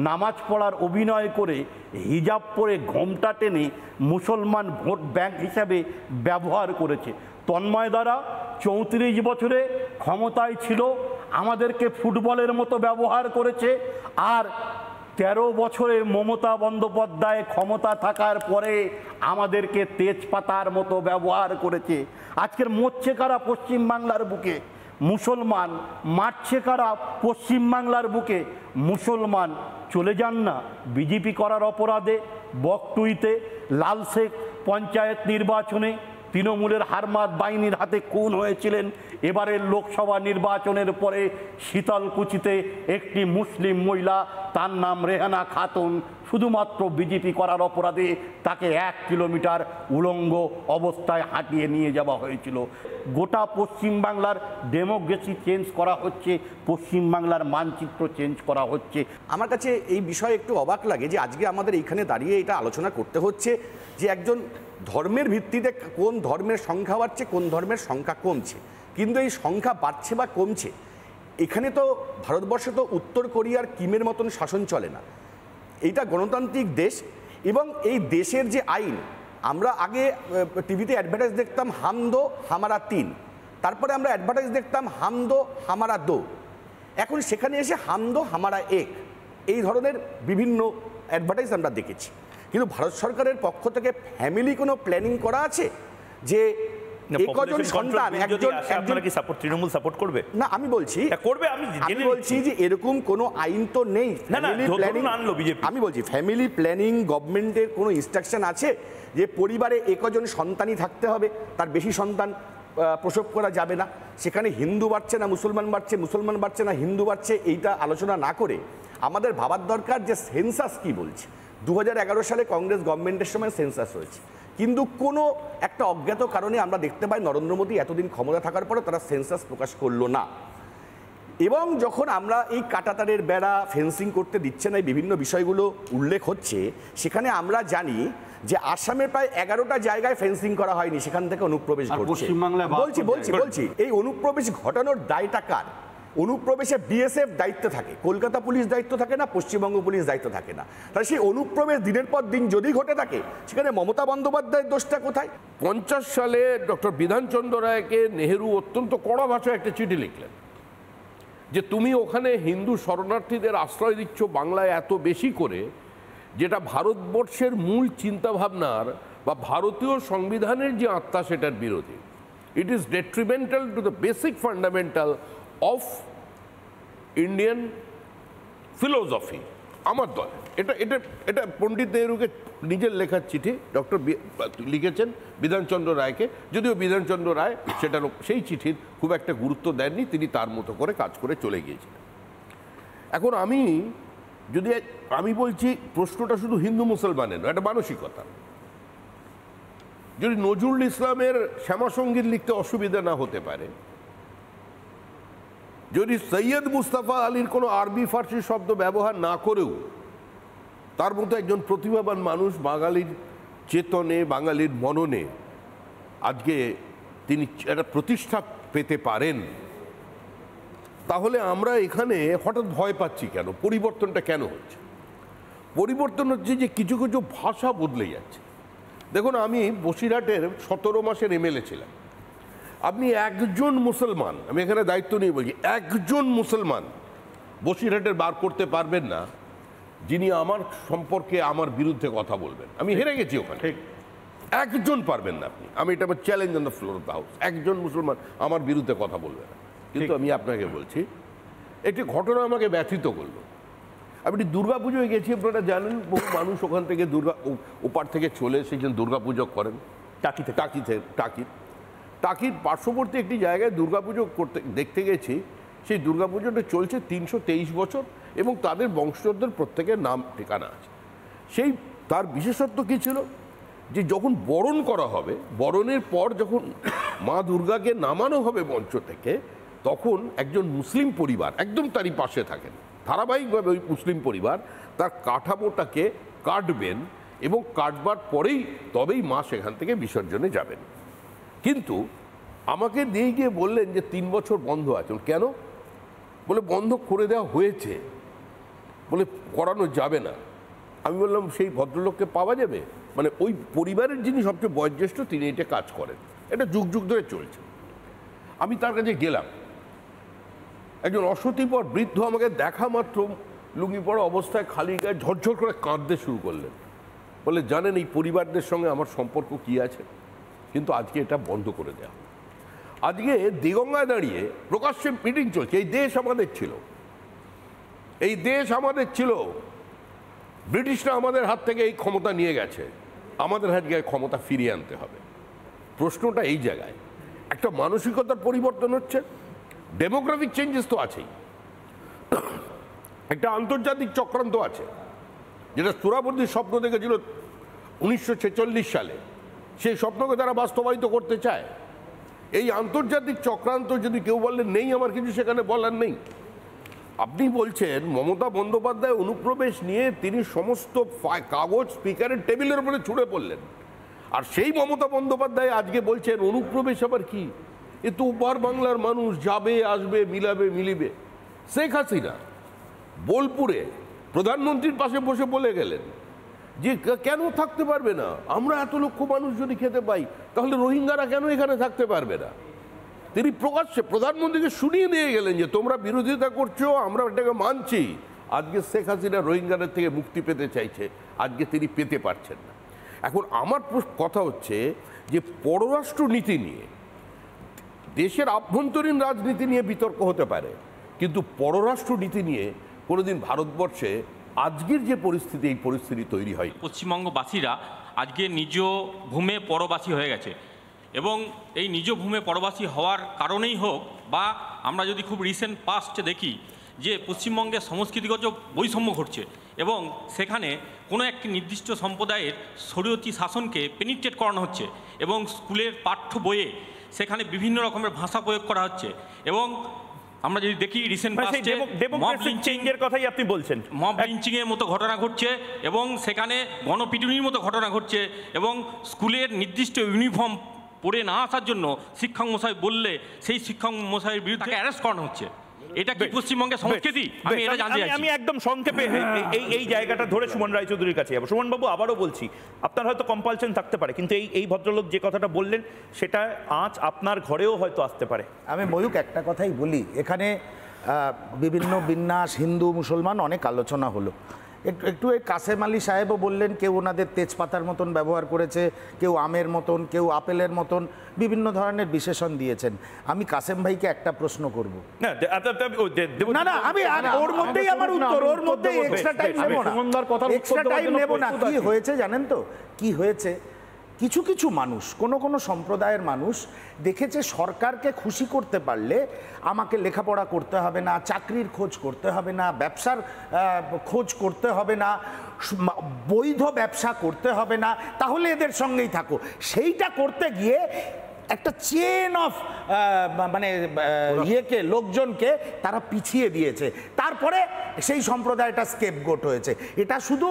নামাজ পড়ার অভিনয় করে হিজাব পরে ঘোমটা টেনে মুসলমান ভোট ব্যাংক হিসাবে ব্যবহার করেছে। তন্ময় দ্বারা 34 বছরে ক্ষমতায় ছিল, আমাদেরকে ফুটবলের মতো ব্যবহার করেছে। আর 13 বছরের মমতা বন্দ্যোপাধ্যায় ক্ষমতা থাকার পরে আমাদেরকে তেজপাতার মতো ব্যবহার করেছে। আজকের মরছে কারা পশ্চিমবাংলার বুকে? মুসলমান। মারছে কারা পশ্চিমবাংলার বুকে? মুসলমান। চলে যান না বিজেপি করার অপরাধে বকটুইতে, লালশেখ পঞ্চায়েত নির্বাচনে তৃণমূলের হারমাত বাহিনীর হাতে খুন হয়েছিলেন। এবারের লোকসভা নির্বাচনের পরে শীতলকুচিতে একটি মুসলিম মহিলা, তার নাম রেহানা খাতুন, শুধুমাত্র বিজেপি করার অপরাধে তাকে 1 কিলোমিটার উলঙ্গ অবস্থায় হাঁটিয়ে নিয়ে যাওয়া হয়েছিল। গোটা পশ্চিমবাংলার ডেমোক্রেসি চেঞ্জ করা হচ্ছে, পশ্চিমবাংলার মানচিত্র চেঞ্জ করা হচ্ছে। আমার কাছে এই বিষয়ে একটু অবাক লাগে যে আজকে আমাদের এইখানে দাঁড়িয়ে এটা আলোচনা করতে হচ্ছে যে একজন ধর্মের ভিত্তিতে কোন ধর্মের সংখ্যা বাড়ছে, কোন ধর্মের সংখ্যা কমছে। কিন্তু এই সংখ্যা বাড়ছে বা কমছে, এখানে তো ভারতবর্ষে তো উত্তর কোরিয়ার কিমের মতন শাসন চলে না। এইটা গণতান্ত্রিক দেশ এবং এই দেশের যে আইন, আমরা আগে টিভিতে অ্যাডভার্টাইজ দেখতাম হাম দো হামারা 3, তারপরে আমরা অ্যাডভার্টাইজ দেখতাম হাম দো হামারা 2, এখন সেখানে এসে হাম দো হামারা 1, এই ধরনের বিভিন্ন অ্যাডভার্টাইজ আমরা দেখেছি। কিন্তু ভারত সরকারের পক্ষ থেকে ফ্যামিলি কোনো প্ল্যানিং করা আছে যে একজন সন্তান একজন কি সাপোর্ট তৃণমূল সাপোর্ট করবে? না, আমি বলছি করবে, আমি বলছি যে এরকম কোনো আইন তো নেই। আমি বলছি ফ্যামিলি প্ল্যানিং গভর্নমেন্টের কোনো ইনস্ট্রাকশন আছে যে পরিবারে একজন সন্তানই থাকতে হবে, তার বেশি সন্তান প্রসব করা যাবে না। সেখানে হিন্দু বাড়ছে না মুসলমান বাড়ছে, মুসলমান বাড়ছে না হিন্দু বাড়ছে, এইটা আলোচনা না করে আমাদের ভাবার দরকার যে সেন্সাস কি বলছে। 2011 সালে কংগ্রেস গভর্নমেন্টের সময় সেন্সাস হয়েছে, কিন্তু কোনো একটা অজ্ঞাত কারণে আমরা দেখতে পাই নরেন্দ্র মোদী এতদিন ক্ষমতা থাকার পরও তারা সেন্সাস প্রকাশ করলো না। এবং যখন আমরা এই কাঁটাতারের বেড়া ফেন্সিং করতে দিচ্ছে না, এই বিভিন্ন বিষয়গুলো উল্লেখ হচ্ছে, সেখানে আমরা জানি যে আসামে প্রায় 11টা জায়গায় ফেন্সিং করা হয়নি, সেখান থেকে অনুপ্রবেশ ঘটছে। বলছি এই অনুপ্রবেশ ঘটানোর দায়টা কার? অনুপ্রবেশে বিএসএফ দায়িত্ব থাকে, কলকাতা পুলিশ দায়িত্ব থাকে না, পশ্চিমবঙ্গ পুলিশ দায়িত্ব থাকে না। তাহলে সেই অনুপ্রবেশ দিনের পর দিন যদি ঘটে থাকে, সেখানে মমতা বন্দ্যোপাধ্যায়ের দোষটা কোথায়? 50 সালে ডক্টর বিধানচন্দ্র রায়কে নেহেরু অত্যন্ত কড়া ভাষায় একটা চিঠি লিখলেন যে তুমি ওখানে হিন্দু শরণার্থীদের আশ্রয় দিচ্ছ বাংলায় এত বেশি করে, যেটা ভারতবর্ষের মূল চিন্তাভাবনার বা ভারতীয় সংবিধানের যে আত্মা সেটার বিরোধী। It is detrimental to the basic fundamental of Indian philosophy. আমার দল এটা এটা এটা পণ্ডিত নেহরুকে নিজের লেখার চিঠি ডক্টর লিখেছেন বিধানচন্দ্র রায়কে, যদিও বিধানচন্দ্র রায় সেটার সেই চিঠির খুব একটা গুরুত্ব দেননি, তিনি তার মতো করে কাজ করে চলে গিয়েছিলেন। এখন আমি বলছি প্রশ্নটা শুধু হিন্দু মুসলমানের নয়, একটা মানসিকতা। যদি নজরুল ইসলামের শ্যামাসঙ্গীত লিখতে অসুবিধা না হতে পারে, যদি সৈয়দ মুস্তাফা আলীর কোনো আরবি ফার্সি শব্দ ব্যবহার না করেও তার মতো একজন প্রতিভাবান মানুষ বাঙালির চেতনে, বাঙালির মননে আজকে তিনি একটা প্রতিষ্ঠা পেতে পারেন, তাহলে আমরা এখানে হঠাৎ ভয় পাচ্ছি কেন? পরিবর্তনটা কেন হচ্ছে? পরিবর্তন হচ্ছে যে কিছু কিছু ভাষা বদলে যাচ্ছে। দেখুন, আমি বসিরহাটের 17 মাসের এমএলএ ছিলাম। আপনি একজন মুসলমান, আমি এখানে দায়িত্ব নিয়ে বলছি, একজন মুসলমান বসিরহাটের বার করতে পারবেন না যিনি আমার সম্পর্কে আমার বিরুদ্ধে কথা বলবেন। আমি হেরে গেছি ওখানে, একজন পারবেন না আপনি। আমি এটা আমার challenge on the floor of the house, একজন মুসলমান আমার বিরুদ্ধে কথা বলবে না। কিন্তু আমি আপনাকে বলছি, একটি ঘটনা আমাকে ব্যথিত করলো। আপনি দুর্গাপুজোয় গেছি, আপনারা জানেন, বহু মানুষ ওখান থেকে ওপার থেকে চলে এসেছেন দুর্গাপুজো করেন টাকির পার্শ্ববর্তী একটি জায়গায় দুর্গাপুজো দেখতে গেছি। সেই দুর্গাপুজোটা চলছে 323 বছর এবং তাদের বংশধরদের প্রত্যেকের নাম ঠিকানা আছে। সেই তার বিশেষত্ব কী ছিল যে যখন বরণ করা হবে, বরণের পর যখন মা দুর্গাকে নামানো হবে মঞ্চ থেকে, তখন একজন মুসলিম পরিবার একদম তারই পাশে থাকেন, ধারাবাহিকভাবে ওই মুসলিম পরিবার তার কাঠামোটাকে কাটবেন এবং কাটবার পরেই তবেই মা সেখান থেকে বিসর্জনে যাবেন। কিন্তু আমাকে দিয়ে গিয়ে বললেন যে 3 বছর বন্ধ আছে। কেন? বলে বন্ধ করে দেওয়া হয়েছে, বলে করানো যাবে না। আমি বললাম সেই ভদ্রলোককে পাওয়া যাবে? মানে ওই পরিবারের যিনি সবচেয়ে বয়োজ্যেষ্ঠ তিনি এটা কাজ করেন, এটা যুগ যুগ ধরে চলছে। আমি তার কাছে গেলাম, একজন অসতিপর বৃদ্ধ আমাকে দেখা মাত্র লুঙ্গি পরা অবস্থায় খালি গায়ে ঝরঝর করে কাঁদতে শুরু করলেন, বলে জানেন এই পরিবারদের সঙ্গে আমার সম্পর্ক কি আছে, কিন্তু আজকে এটা বন্ধ করে দেওয়া। আজকে দিগঙ্গায় দাঁড়িয়ে প্রকাশ্যে মিটিং চলছে। এই দেশ আমাদের ছিল, এই দেশ আমাদের ছিল, ব্রিটিশরা আমাদের হাত থেকে এই ক্ষমতা নিয়ে গেছে, আমাদের হাত গিয়ে ক্ষমতা ফিরিয়ে আনতে হবে। প্রশ্নটা এই জায়গায়, একটা মানসিকতার পরিবর্তন হচ্ছে, ডেমোগ্রাফিক চেঞ্জেস তো আছেই, একটা আন্তর্জাতিক চক্রান্ত আছে, যেটা সোহরাওয়ার্দীর স্বপ্ন দেখেছিল 1946 সালে, সেই স্বপ্নকে তারা বাস্তবায়িত করতে চায়। এই আন্তর্জাতিক চক্রান্ত যদি কেউ বললেন নেই, আমার কিছু সেখানে বলার নেই। আপনি বলছেন মমতা বন্দ্যোপাধ্যায় অনুপ্রবেশ নিয়ে তিনি সমস্ত কাগজ স্পিকারের টেবিলের উপরে ছুঁড়ে পড়লেন, আর সেই মমতা বন্দ্যোপাধ্যায় আজকে বলছেন অনুপ্রবেশ আবার কি, এ তো ওপার বাংলার মানুষ যাবে আসবে মিলাবে মিলিবে। শেখ হাসিনা বোলপুরে প্রধানমন্ত্রীর পাশে বসে বলে গেলেন যে কেন থাকতে পারবে না, আমরা এত লক্ষ মানুষ যদি খেতে পাই তাহলে রোহিঙ্গারা কেন এখানে থাকতে পারবে না। তিনি প্রকাশ্যে প্রধানমন্ত্রীকে শুনিয়ে দিয়ে গেলেন যে তোমরা বিরোধিতা করছো, আমরা এটাকে মানছি। আজকে শেখ হাসিনা রোহিঙ্গাদের থেকে মুক্তি পেতে চাইছে, আজকে তিনি পেতে পারছেন না। এখন আমার কথা হচ্ছে যে পররাষ্ট্র নীতি নিয়ে, দেশের আভ্যন্তরীণ রাজনীতি নিয়ে বিতর্ক হতে পারে, কিন্তু পররাষ্ট্র নীতি নিয়ে কোনোদিন ভারতবর্ষে আজকের যে পরিস্থিতি, এই পরিস্থিতি তৈরি হয়। পশ্চিমবঙ্গবাসীরা আজকে নিজ ভূমে পরবাসী হয়ে গেছে, এবং এই নিজ ভূমে পরবাসী হওয়ার কারণেই হোক, বা আমরা যদি খুব রিসেন্ট পাস্টে দেখি যে পশ্চিমবঙ্গে সংস্কৃতিগত বৈষম্য ঘটছে, এবং সেখানে কোনো একটি নির্দিষ্ট সম্প্রদায়ের শরীয়তি শাসনকে পেনিট্রেট করানো হচ্ছে, এবং স্কুলের পাঠ্য বইয়ে সেখানে বিভিন্ন রকমের ভাষা প্রয়োগ করা হচ্ছে। এবং আমরা যদি দেখি রিসেন্ট পাস্টে মব লিঞ্চিংয়ের কথাই আপনি বলছেন, মব লিঞ্চিংয়ের মতো ঘটনা ঘটছে, এবং সেখানে গণপিটুনির মতো ঘটনা ঘটছে, এবং স্কুলের নির্দিষ্ট ইউনিফর্ম পরে না আসার জন্য শিক্ষক মশাই বললে সেই শিক্ষক মশাইয়ের বিরুদ্ধে অ্যারেস্ট করানো হচ্ছে। এটা কি পশ্চিমবঙ্গের সংস্কৃতি? আমি এটা জানতে চাইছি। আমি একদম সংক্ষেপে এই জায়গাটা ধরে সুমন রায়চৌধুরীর কাছে যাবো। সুমন বাবু, আবারও বলছি, আপনার হয়তো কম্পালশন থাকতে পারে, কিন্তু এই ভদ্রলোক যে কথাটা বললেন সেটা আজ আপনার ঘরেও হয়তো আসতে পারে। আমি ময়ূক একটা কথাই বলি, এখানে বিভিন্ন বিন্যাস, হিন্দু মুসলমান অনেক আলোচনা হলো। একটু এই কাসেম আলী সাহেবও বললেন, কেউ ওনাদের তেজপাতার মতন ব্যবহার করেছে, কেউ আমের মতন, কেউ আপেলের মতন, বিভিন্ন ধরনের বিশেষণ দিয়েছেন। আমি কাসেম ভাইকে একটা প্রশ্ন করব। না না, আমি ওর মধ্যেই আমার উত্তর, ওর মধ্যেই এক্সট্রা টাইম নেব না, এক্সট্রা টাইম নেব না। কি হয়েছে জানেন তো, কি হয়েছে? কিছু কিছু মানুষ, কোনো সম্প্রদায়ের মানুষ দেখেছে সরকারকে খুশি করতে পারলে আমাকে লেখাপড়া করতে হবে না, চাকরির খোঁজ করতে হবে না, ব্যবসার খোঁজ করতে হবে না, বৈধ ব্যবসা করতে হবে না, তাহলে এদের সঙ্গেই থাকো। সেইটা করতে গিয়ে একটা চেন অফ মানে ইয়েকে, লোকজনকে তারা পিছিয়ে দিয়েছে, তারপরে সেই সম্প্রদায়টা স্কেপগোট হয়েছে। এটা শুধু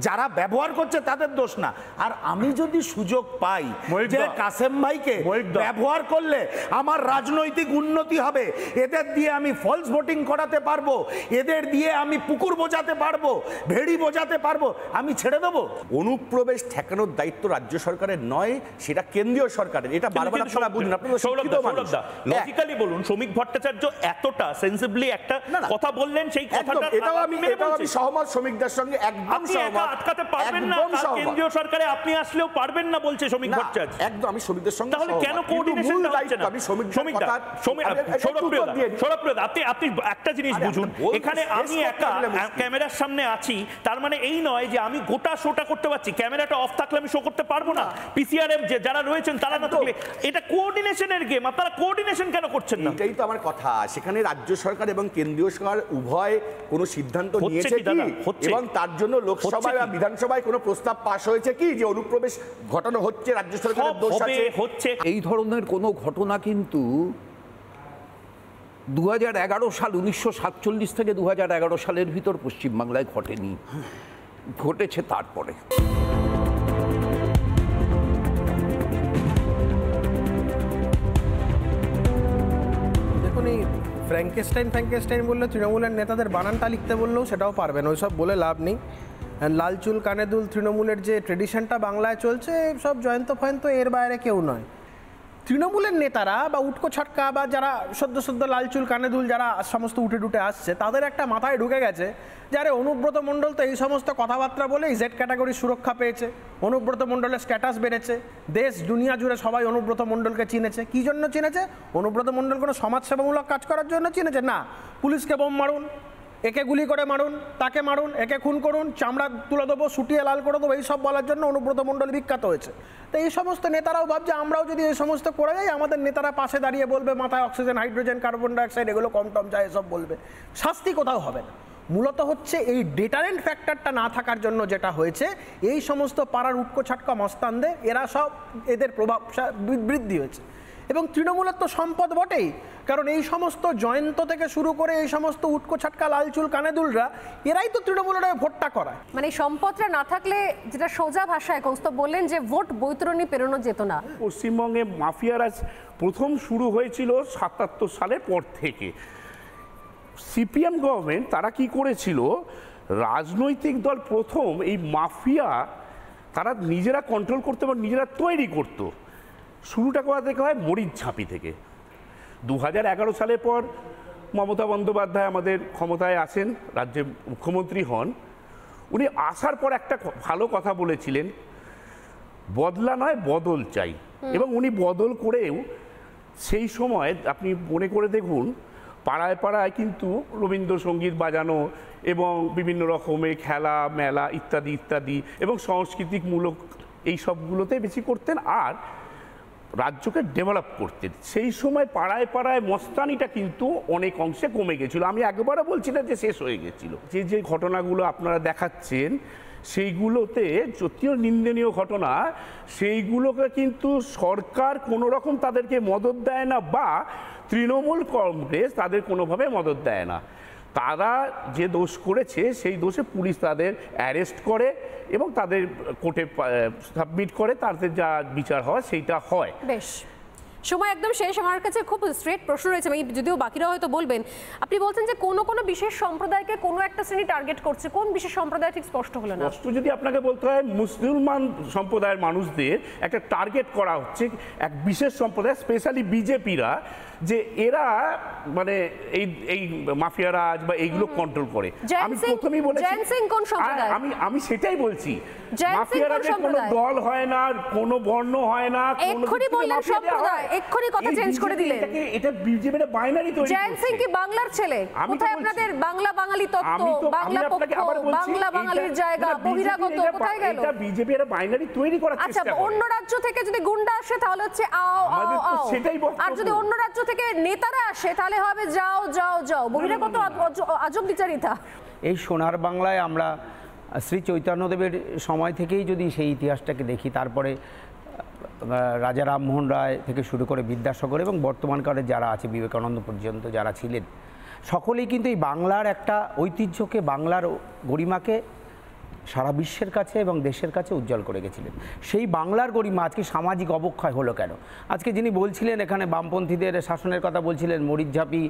যারা ব্যবহার করছে তাদের দোষ না। আর আমি যদি সুযোগ পাই যে কাসেম ভাইকে ব্যবহার করলে আমার রাজনৈতিক উন্নতি হবে, এদের দিয়ে আমি ফলস ভোটিং করাতে পারবো, এদের দিয়ে আমি পুকুর বোঝাতে পারবো, ভেড়ি বোঝাতে পারবো, আমি ছেড়ে দেবো? অনুপ্রবেশ ঠেকানোর দায়িত্ব রাজ্য সরকারের নয়, সেটা কেন্দ্রীয় সরকারের। এটা বারবার আপনারা বুঝুন, আপনারা শিক্ষিত মানুষ। লজিক্যালি বলুন, শ্রমিক ভট্টাচার্য এতটা সেন্সিবলি একটা কথা বললেন, সেই কথাটা এটাও আমি সহমত শ্রমিকদের সঙ্গে, একদম সহমত। আটকাতে পারবেন না, কেন্দ্রীয় সরকারে আপনি আসলেও পারবেন না বলছে শ্রমিক ভট্টাচার্য। একদম আমি শ্রমিকদের সঙ্গে। তাহলে কেন কোঅর্ডিনেশনটা হচ্ছে না? আমি শ্রমিকদের সৌরভপ্রিয়দা, আপনি একটা জিনিস বুঝুন, এখানে আমি একা ক্যামেরার সামনে আছি, তার মানে এই নয় যে আমি গোটা শোটা করতে পারছি। ক্যামেরাটা অফ থাকলে আমি শো করতে পারবো না, পিসিআরএম যারা রয়েছেন তারা না থাকলে। এটা কোঅর্ডিনেশনের গেম, আপনারা কোঅর্ডিনেশন কেন করছেন না? এটাই তো আমার কথা। সেখানে রাজ্য সরকার এবং কেন্দ্রীয় সরকার উভয় কোনো সিদ্ধান্ত নিয়েছে কি, এবং তার জন্য লোকসভায় বা বিধানসভায় কোনো প্রস্তাব পাশ হয়েছে কি যে অনুপ্রবেশ ঘটানো হচ্ছে, রাজ্য সরকারের দোষ আছে? হচ্ছে এই ধরনের কোনো ঘটনা কিন্তু 2011 সাল, 1947 থেকে 2011 সালের ভিতর পশ্চিমবাংলায় ঘটেনি, ঘটেছে তারপরে। ফ্র্যাঙ্কেস্টাইন বললে তৃণমূলের নেতাদের বানানটা লিখতে বললেও সেটাও পারবেন, ওইসব বলে লাভ নেই। লাল চুল কানে দুল তৃণমূলের যে ট্রেডিশনটা বাংলায় চলছে, সব জয়ন্ত ফয়ন্ত এর বাইরে কেউ নয়। তৃণমূলের নেতারা বা উটকো ছটকা বা যারা সদ্য সদ্য লালচুল কানে দুল যারা সমস্ত উঠে টুটে আসছে, তাদের একটা মাথায় ঢুকে গেছে যে আরে অনুব্রত মণ্ডল তো এই সমস্ত কথাবার্তা বলেই জেড ক্যাটাগরির সুরক্ষা পেয়েছে, অনুব্রত মণ্ডলের স্ট্যাটাস বেড়েছে, দেশ দুনিয়া জুড়ে সবাই অনুব্রত মণ্ডলকে চিনেছে। কী জন্য চিনেছে? অনুব্রত মণ্ডল কোনো সমাজসেবামূলক কাজ করার জন্য চিনেছে না। পুলিশকে বোম মারুন, একে গুলি করে মারুন, তাকে মারুন, একে খুন করুন, চামড়া তুলে দেবো, শুটিয়ে লাল করে দেবো, এইসব বলার জন্য অনুব্রত মণ্ডল বিখ্যাত হয়েছে। তো এই সমস্ত নেতারাও ভাবছে আমরাও যদি এই সমস্ত করে যাই, আমাদের নেতারা পাশে দাঁড়িয়ে বলবে মাথায় অক্সিজেন, হাইড্রোজেন, কার্বন ডাইঅক্সাইড এগুলো কম টম যায়, এসব বলবে, শাস্তি কোথাও হবে না। মূলত হচ্ছে এই ডেটারেন্ট ফ্যাক্টরটা না থাকার জন্য যেটা হয়েছে, এই সমস্ত পাড়ার উটকো ছাটকা মস্তানদের এরা সব এদের প্রভাব বৃদ্ধি হয়েছে। এবং তৃণমূলের তো সম্পদ বটেই, কারণ এই সমস্ত জয়ন্ত থেকে শুরু করে এই সমস্ত উটকো ছাটকা লালচুল কানেদুলরা এরাই তো তৃণমূলের ভোটটা করায়। মানে সম্পদটা না থাকলে, যেটা সোজা ভাষায় কৌস্তব বললেন যে ভোট বৈতরণী পেরোনো যেত না। পশ্চিমবঙ্গে মাফিয়ারাজ প্রথম শুরু হয়েছিল ৭৭ সালের পর থেকে। সিপিএম গভর্নমেন্ট তারা কি করেছিল, রাজনৈতিক দল প্রথম এই মাফিয়া তারা নিজেরা কন্ট্রোল করতে বা নিজেরা তৈরি করতো। শুরুটা করা দেখা হয় মরিচঝাঁপি থেকে। 2011 সালের পর মমতা বন্দ্যোপাধ্যায় আমাদের ক্ষমতায় আসেন, রাজ্যের মুখ্যমন্ত্রী হন। উনি আসার পর একটা ভালো কথা বলেছিলেন, বদলা নয় বদল চাই। এবং উনি বদল করেও সেই সময় আপনি মনে করে দেখুন, পাড়ায় পাড়ায় কিন্তু রবীন্দ্রসঙ্গীত বাজানো এবং বিভিন্ন রকমের খেলা মেলা ইত্যাদি ইত্যাদি এবং সাংস্কৃতিকমূলক এই সবগুলোতে বেশি করতেন, আর রাজ্যকে ডেভেলপ করতেন। সেই সময় পাড়ায় পাড়ায় মস্তানিটা কিন্তু অনেক অংশে কমে গেছিলো। আমি একবারও বলছি না যে শেষ হয়ে গেছিলো। যে যে ঘটনাগুলো আপনারা দেখাচ্ছেন সেইগুলোতে যদিও নিন্দনীয় ঘটনা, সেইগুলোকে কিন্তু সরকার কোনো রকম তাদেরকে মদত দেয় না, বা তৃণমূল কংগ্রেস তাদের কোনোভাবে মদত দেয় না। তারা যে দোষ করেছে সেই দোষে পুলিশ তাদের অ্যারেস্ট করে এবং তাদের কোর্টে সাবমিট করে, তাদের যা বিচার হয় সেইটা হয়। বেশ, সময় একদম শেষ। আমার কাছে খুব স্ট্রেট প্রশ্ন রয়েছে, আমি যদিও বাকিরা হয়তো বলবেন। আপনি বলছেন যে কোনো বিশেষ সম্প্রদায়কে কোনো একটা শ্রেণী টার্গেট করছে, কোন বিশেষ সম্প্রদায় ঠিক স্পষ্ট হলো না। স্পষ্ট যদি আপনাকে বলতে হয়, মুসলমান সম্প্রদায়ের মানুষদের একটা টার্গেট করা হচ্ছে, এক বিশেষ সম্প্রদায়, স্পেশালি বিজেপিরা, যে এরা মানে এই মাফিয়া রাজ বা এইগুলো কন্ট্রোল করে। আমি প্রথমেই বলেছি আমি সেটাই বলছি, মাফিয়া রাজের কোনো দল হয় না, কোনো বর্ণ হয় না, কথা চেঞ্জ করে দিলেন। এটা বিজেপির বাইনারি তৈরি। জয়ন্ত সিং কি বাংলার ছেলে? কোথায় আপনাদের বাংলা বাঙালি তত্ত্ব, বাংলা পক্ষ, বাংলা বাঙালির জায়গা, বহিরাগত কোথায় গেল? এটা বিজেপির বাইনারি তৈরি করার চেষ্টা করে। আচ্ছা, অন্য রাজ্য থেকে যদি গুন্ডা আসে তাহলে হচ্ছে আও আও আও, আর যদি অন্য রাজ্য থেকে নেতারা আসে তাহলে হবে যাও যাও যাও, বহিরাগত আজব বিচারিতা। এই সোনার বাংলায় আমরা শ্রী চৈতন্যদেবের সময় থেকেই যদি সেই ইতিহাসটাকে দেখি, তারপরে রাজা রামমোহন রায় থেকে শুরু করে বিদ্যাসাগর এবং বর্তমানকালে যারা আছে বিবেকানন্দ পর্যন্ত যারা ছিলেন, সকলেই কিন্তু এই বাংলার একটা ঐতিহ্যকে, বাংলার গরিমাকে সারা বিশ্বের কাছে এবং দেশের কাছে উজ্জ্বল করে গেছিলেন। সেই বাংলার গরিমা আজকে সামাজিক অবক্ষয় হলো কেন? আজকে যিনি বলছিলেন এখানে বামপন্থীদের শাসনের কথা বলছিলেন, মরিচঝাঁপি,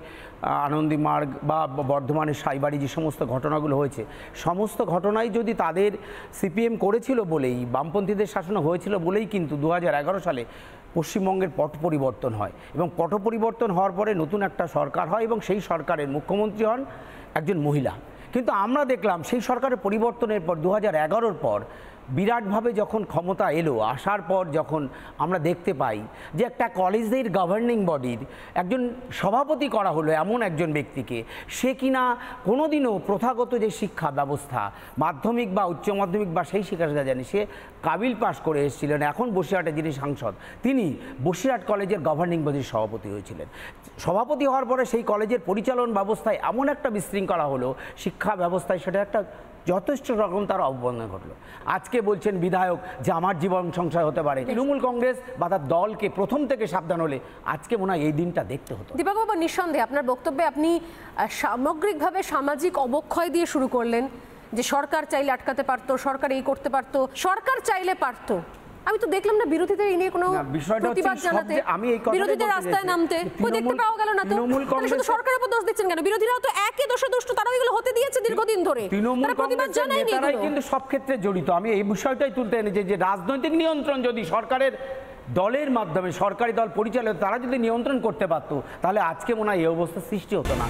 আনন্দী মার্গ বা বর্ধমানের সাইবাড়ি, যে সমস্ত ঘটনাগুলো হয়েছে, সমস্ত ঘটনাই যদি তাদের সিপিএম করেছিল বলেই, বামপন্থীদের শাসন হয়েছিল বলেই কিন্তু 2011 সালে পশ্চিমবঙ্গের পট পরিবর্তন হয় এবং পট পরিবর্তন হওয়ার পরে নতুন একটা সরকার হয় এবং সেই সরকারের মুখ্যমন্ত্রী হন একজন মহিলা। কিন্তু আমরা দেখলাম সেই সরকারের পরিবর্তনের পর 2011-র পর বিরাটভাবে যখন ক্ষমতা এলো, আসার পর যখন আমরা দেখতে পাই যে একটা কলেজের গভর্নিং বডির একজন সভাপতি করা হলো এমন একজন ব্যক্তিকে, সে কিনা কোনোদিনও প্রথাগত যে শিক্ষা ব্যবস্থা, মাধ্যমিক বা উচ্চ মাধ্যমিক বা সেই শিক্ষা জানি, সে কাবিল পাশ করে এসেছিলেন। এখন বসিরহাটে যিনি সাংসদ, তিনি বসিরহাট কলেজের গভর্নিং বডির সভাপতি হয়েছিলেন। সভাপতি হওয়ার পরে সেই কলেজের পরিচালন ব্যবস্থায় এমন একটা বিশৃঙ্খলা হলো, শিক্ষা ব্যবস্থায় সেটা একটা যথেষ্ট রকম তার অবমাননা ঘটলো। আজকে বলছেন বিধায়ক যে আমার জীবন সংশয় হতে পারে। তৃণমূল কংগ্রেস বা তার দলকে প্রথম থেকে সাবধান হলে আজকে মনে হয় এই দিনটা দেখতে হতো। দীপকবাবু, নিঃসন্দেহে আপনার বক্তব্যে আপনি সামগ্রিকভাবে সামাজিক অবক্ষয় দিয়ে শুরু করলেন, যে সরকার চাইলে আটকাতে পারতো, সরকার এই করতে পারতো, সরকার চাইলে পারতো। আমি তো দেখলাম না বিরোধীদের এই নিয়ে কোনো প্রতিবাদ জানাতে, বিরোধীদের রাস্তায় নামতে, কই দেখতে পাওয়া গেল না তো। তাহলে শুধু সরকারের উপর দোষ দিচ্ছেন কেন? বিরোধীরাও তো একই দোষে দুষ্ট, তারাও এগুলো হতে দিয়েছে দীর্ঘদিন ধরে। তৃণমূল কংগ্রেসের নেতারাই কিন্তু সব ক্ষেত্রে জড়িত। আমি এই বিষয়টাই তুলতে এনেছি যে রাজনৈতিক নিয়ন্ত্রণ যদি সরকারের দলের মাধ্যমে সরকারি দল পরিচালিত তারা যদি নিয়ন্ত্রণ করতে পারতো তাহলে আজকে মনে হয় এই অবস্থার সৃষ্টি হতো না।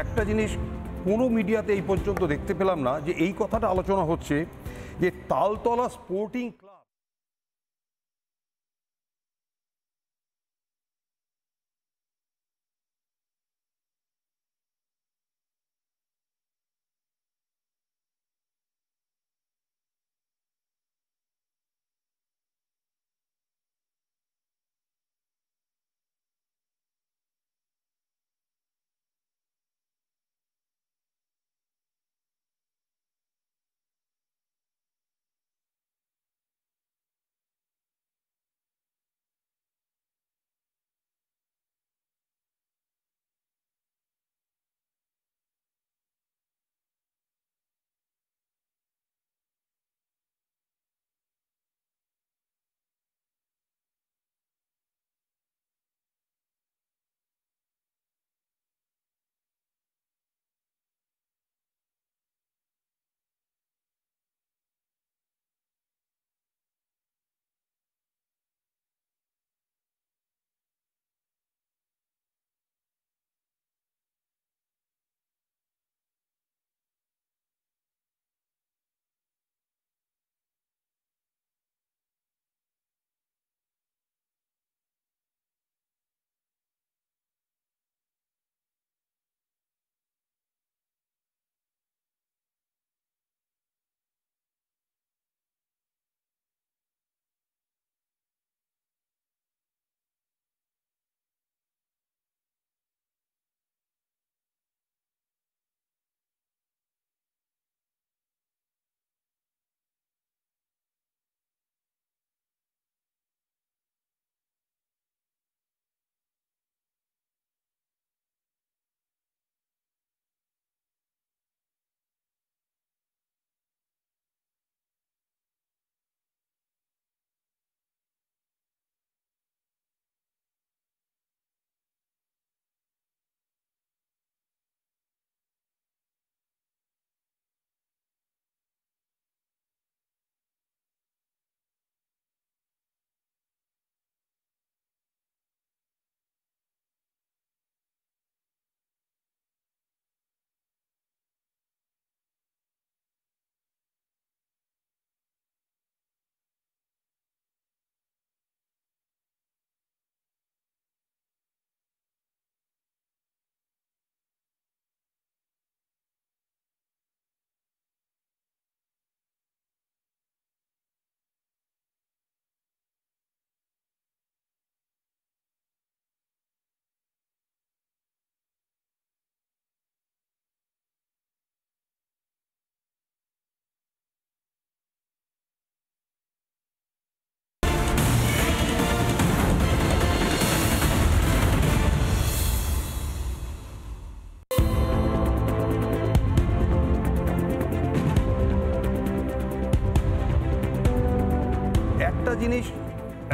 একটা জিনিস কোনো মিডিয়াতে এই পর্যন্ত দেখতে পেলাম না যে এই কথাটা আলোচনা হচ্ছে যে তালতলা স্পোর্টিং ক্লাব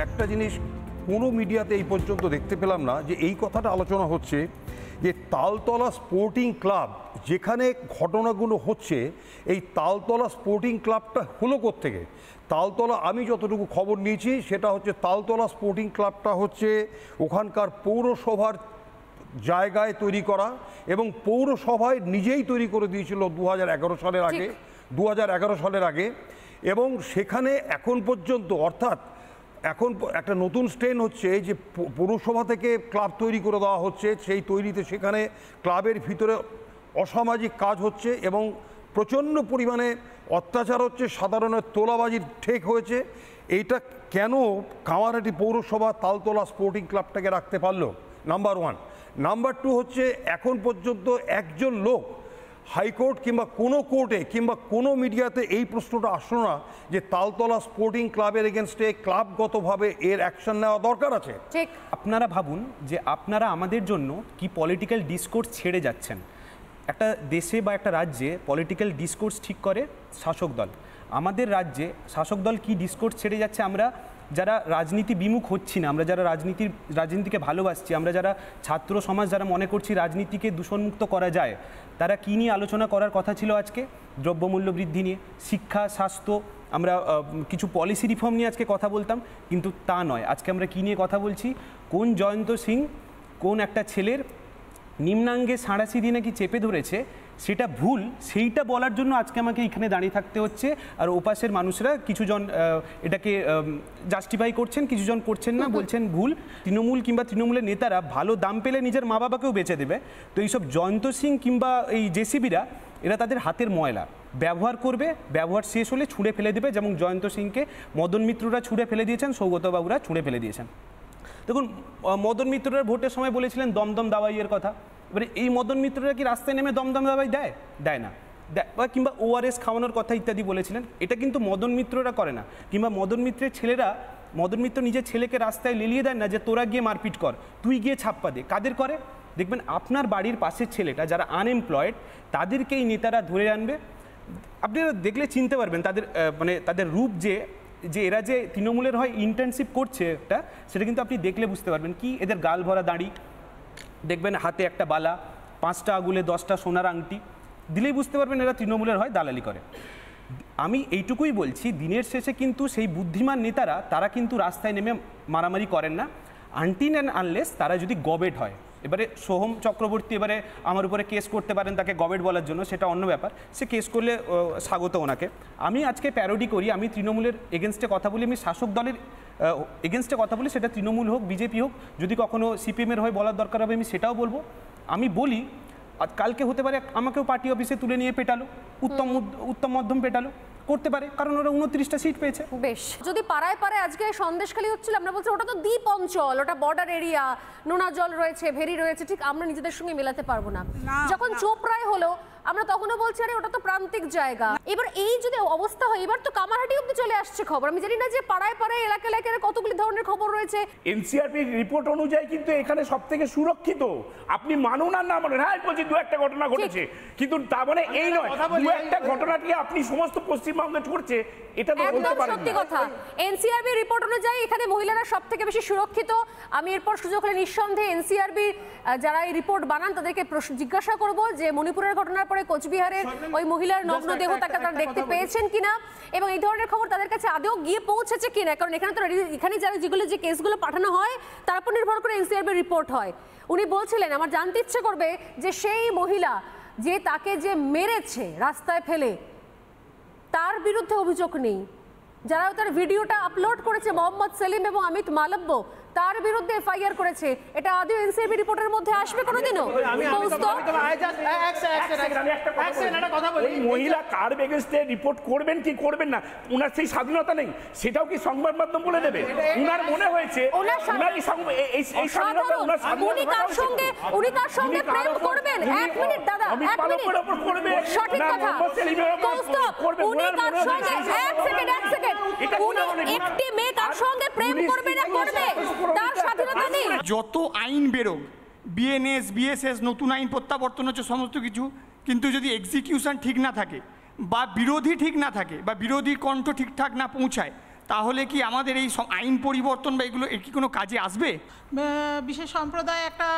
একটা জিনিস কোনো মিডিয়াতে এই পর্যন্ত দেখতে পেলাম না যে এই কথাটা আলোচনা হচ্ছে যে তালতলা স্পোর্টিং ক্লাব যেখানে ঘটনাগুলো হচ্ছে এই তালতলা স্পোর্টিং ক্লাবটা হলো কোত্থেকে। তালতলা আমি যতটুকু খবর নিয়েছি সেটা হচ্ছে তালতলা স্পোর্টিং ক্লাবটা হচ্ছে ওখানকার পৌরসভার জায়গায় তৈরি করা এবং পৌরসভায় নিজেই তৈরি করে দিয়েছিল 2011 সালের আগে এবং সেখানে এখন পর্যন্ত অর্থাৎ এখন একটা নতুন স্ট্রেন হচ্ছে যে পৌরসভা থেকে ক্লাব তৈরি করে দেওয়া হচ্ছে, সেই তৈরিতে সেখানে ক্লাবের ভিতরে অসামাজিক কাজ হচ্ছে এবং প্রচণ্ড পরিমাণে অত্যাচার হচ্ছে, সাধারণের তোলাবাজির ঠেক হয়েছে। এইটা কেন কামারহাটি পৌরসভা তালতলা স্পোর্টিং ক্লাবটাকে রাখতে পারলো, নাম্বার ওয়ান। নাম্বার টু হচ্ছে এখন পর্যন্ত একজন লোক হাইকোর্ট কিংবা কোনো কোর্টে কিংবা কোনো মিডিয়াতে এই প্রশ্নটা আসলো না যে তালতলা স্পোর্টিং ক্লাবের এগেনস্টে ক্লাবগতভাবে এর অ্যাকশন নেওয়া দরকার আছে? ঠিক। আপনারা ভাবুন যে আপনারা আমাদের জন্য কি পলিটিক্যাল ডিসকোর্স ছেড়ে যাচ্ছেন। একটা দেশে বা একটা রাজ্যে পলিটিক্যাল ডিসকোর্স ঠিক করে শাসক দল। আমাদের রাজ্যে শাসক দল কি ডিসকোর্স ছেড়ে যাচ্ছে, আমরা যারা রাজনীতি বিমুখ হচ্ছি না, আমরা যারা রাজনীতিকে ভালোবাসছি, আমরা যারা ছাত্র সমাজ যারা মনে করছি রাজনীতিকে দূষণমুক্ত করা যায়, তারা কী নিয়ে আলোচনা করার কথা ছিল আজকে? দ্রব্যমূল্য বৃদ্ধি নিয়ে, শিক্ষা, স্বাস্থ্য, আমরা কিছু পলিসি রিফর্ম নিয়ে আজকে কথা বলতাম, কিন্তু তা নয়। আজকে আমরা কী নিয়ে কথা বলছি? কোন জয়ন্ত সিং কোন একটা ছেলের নিম্নাঙ্গে সাঁড়াশি দিয়ে নাকি চেপে ধরেছে, সেটা ভুল, সেইটা বলার জন্য আজকে আমাকে এখানে দাঁড়িয়ে থাকতে হচ্ছে। আর ওপাশের মানুষরা কিছুজন এটাকে জাস্টিফাই করছেন, কিছুজন করছেন না, বলছেন ভুল। তৃণমূল কিংবা তৃণমূলের নেতারা ভালো দাম পেলে নিজের মা বাবাকেও বেচে দেবে। তো এইসব জয়ন্ত সিং কিংবা এই জেসিবিরা, এরা তাদের হাতের ময়লা ব্যবহার করবে, ব্যবহার শেষ হলে ছুঁড়ে ফেলে দেবে। যেমন জয়ন্ত সিংকে মদন মিত্ররা ছুঁড়ে ফেলে দিয়েছেন, সৌগতবাবুরা ছুঁড়ে ফেলে দিয়েছেন। দেখুন, মদন মিত্ররা ভোটের সময় বলেছিলেন দমদম দাওয়াইয়ের কথা। এবারে এই মদন মিত্ররা কি রাস্তায় নেমে দমদম দাওয়াই দেয়? দেয় না। বা কিংবা ওআরএস খাওয়ানোর কথা ইত্যাদি বলেছিলেন, এটা কিন্তু মদন মিত্ররা করে না। কিংবা মদন মিত্রের ছেলেরা, মদন মিত্র নিজের ছেলেকে রাস্তায় লেলিয়ে দেন না যে তোরা গিয়ে মারপিট কর, তুই গিয়ে ছাপ্পা দে। কাদের করে? দেখবেন আপনার বাড়ির পাশের ছেলেটা যারা আনএমপ্লয়েড, তাদেরকেই নেতারা ধরে আনবে। আপনি দেখলে চিনতে পারবেন তাদের মানে তাদের রূপ, যে এরা যে তৃণমূলের হয় ইন্টার্নশিপ করছে একটা, সেটা কিন্তু আপনি দেখলে বুঝতে পারবেন। কি এদের গাল ভরা দাড়ি, দেখবেন হাতে একটা বালা, 5টা আঙুলে 10টা সোনার আংটি, দিলেই বুঝতে পারবেন এরা তৃণমূলের হয়, দালালি করে। আমি এইটুকুই বলছি, দিনের শেষে কিন্তু সেই বুদ্ধিমান নেতারা তারা কিন্তু রাস্তায় নেমে মারামারি করেন না, আনটিল অ্যান্ড আনলেস তারা যদি গবেট হয়। এবারে সোহম চক্রবর্তী এবারে আমার উপরে কেস করতে পারেন তাকে গবেট বলার জন্য, সেটা অন্য ব্যাপার, সে কেস করলে স্বাগত ওনাকে। আমি আজকে প্যারোডি করি, আমি তৃণমূলের এগেনস্টে কথা বলি, আমি শাসক দলের এগেনস্টে কথা বলি, সেটা তৃণমূল হোক বিজেপি হোক, যদি কখনো সিপিএমের হয়ে বলার দরকার হবে আমি সেটাও বলবো। আমি বলি আজ কালকে হতে পারে আমাকেও পার্টি অফিসে তুলে নিয়ে পেটালো, উত্তম মধ্যম পেটালো, করতে পারে, কারণ ওরা 29টা সিট পেয়েছে। বেশ, যদি পাড়ায় পাড়ায় আজকে সন্দেশখালি হচ্ছিল, আমরা বলছি ওটা তো দ্বীপ অঞ্চল, ওটা বর্ডার এরিয়া, নোনা জল রয়েছে, ভেরি রয়েছে, ঠিক আমরা নিজেদের সঙ্গে মেলাতে পারবো না। যখন চোপড়ায় হলো আমরা তখনও বলছি আরে ওটা তো প্রান্তিক জায়গা। এবার এই যদি অবস্থা হয়, এবার তো কামারহাটি অব্দি চলে আসছে খবর। আমি জানি না যে পাড়ায় পাড়ায় এলাকা এলাকায় কতগুলি ধরনের খবর রয়েছে। এনসিআরপি রিপোর্ট অনুযায়ী কিন্তু এখানে সবথেকে সুরক্ষিত, আপনি মানুন আর না মানুন, হ্যাঁ বলছি 2-1টা ঘটনা ঘটেছে, কিন্তু তার মানে এই নয় 2-1টা ঘটনাটি আপনি সমস্ত পশ্চিমবঙ্গে ঘটছে এটা তো বলতে পারেন না। সত্যি কথা, এনসিআরবি রিপোর্ট অনুযায়ী এখানে মহিলারা সবথেকে বেশি সুরক্ষিত। আমি এরপর সুযোগ হলে নিঃসন্দেহে এনসিআরবি যারা এই রিপোর্ট বানান তাদেরকে জিজ্ঞাসা করব যে মণিপুরের ঘটনার পরে কোচবিহারের ওই মহিলার নগ্ন দেহ তাকে তারা দেখতে পেয়েছেন কিনা, এবং এই ধরনের খবর তাদের কাছে আদৌ গিয়ে পৌঁছেছে কিনা। কারণ এখানে তো এখানে যারা যেগুলো যে কেসগুলো পাঠানো হয় তার উপর নির্ভর করে এনসিআরবি রিপোর্ট হয়। উনি বলছিলেন আমার জানতে ইচ্ছে করবে যে সেই মহিলা যে তাকে যে মেরেছে রাস্তায় ফেলে, তার বিরুদ্ধে অভিযোগ নেই, যারা তার ভিডিওটা আপলোড করেছে মোহাম্মদ সেলিম এবং অমিত মালব্য, তার বিরুদ্ধে এফআইআর করেছে, এটা আদৌ এনসিআরবি রিপোর্টের মধ্যে আসবে কোনোদিনও? মহিলা কার এগেইনস্টে রিপোর্ট করবেন কি করবেন না, উনার সেই স্বাধীনতা নেই, সেটাও কি সংবাদ মাধ্যম বলে দেবে? উনার মনে হয়েছে উনি কার সঙ্গে প্রেম করবেন? 1 মিনিট দাদা, 1 মিনিট, সঠিক কথা কৌস্তব, উনি কার সঙ্গে 1 সেকেন্ড, উনি একটি মেয়ে কার সঙ্গে প্রেম করবে না করবে তার স্বাধীনতা নেই। যত আইন বেরোক, বিএনএস বিএসএস নতুন আইন প্রত্যাবর্তন হচ্ছে সমস্ত কিছু, কিন্তু যদি এক্সিকিউশন ঠিক না থাকে বা বিরোধী ঠিক না থাকে বা বিরোধী কণ্ঠ ঠিকঠাক না পৌঁছায়, তাহলে কি আমাদের এই আইন পরিবর্তন বা এগুলো কি কোনো কাজে আসবে? বিশেষ সম্প্রদায় একটা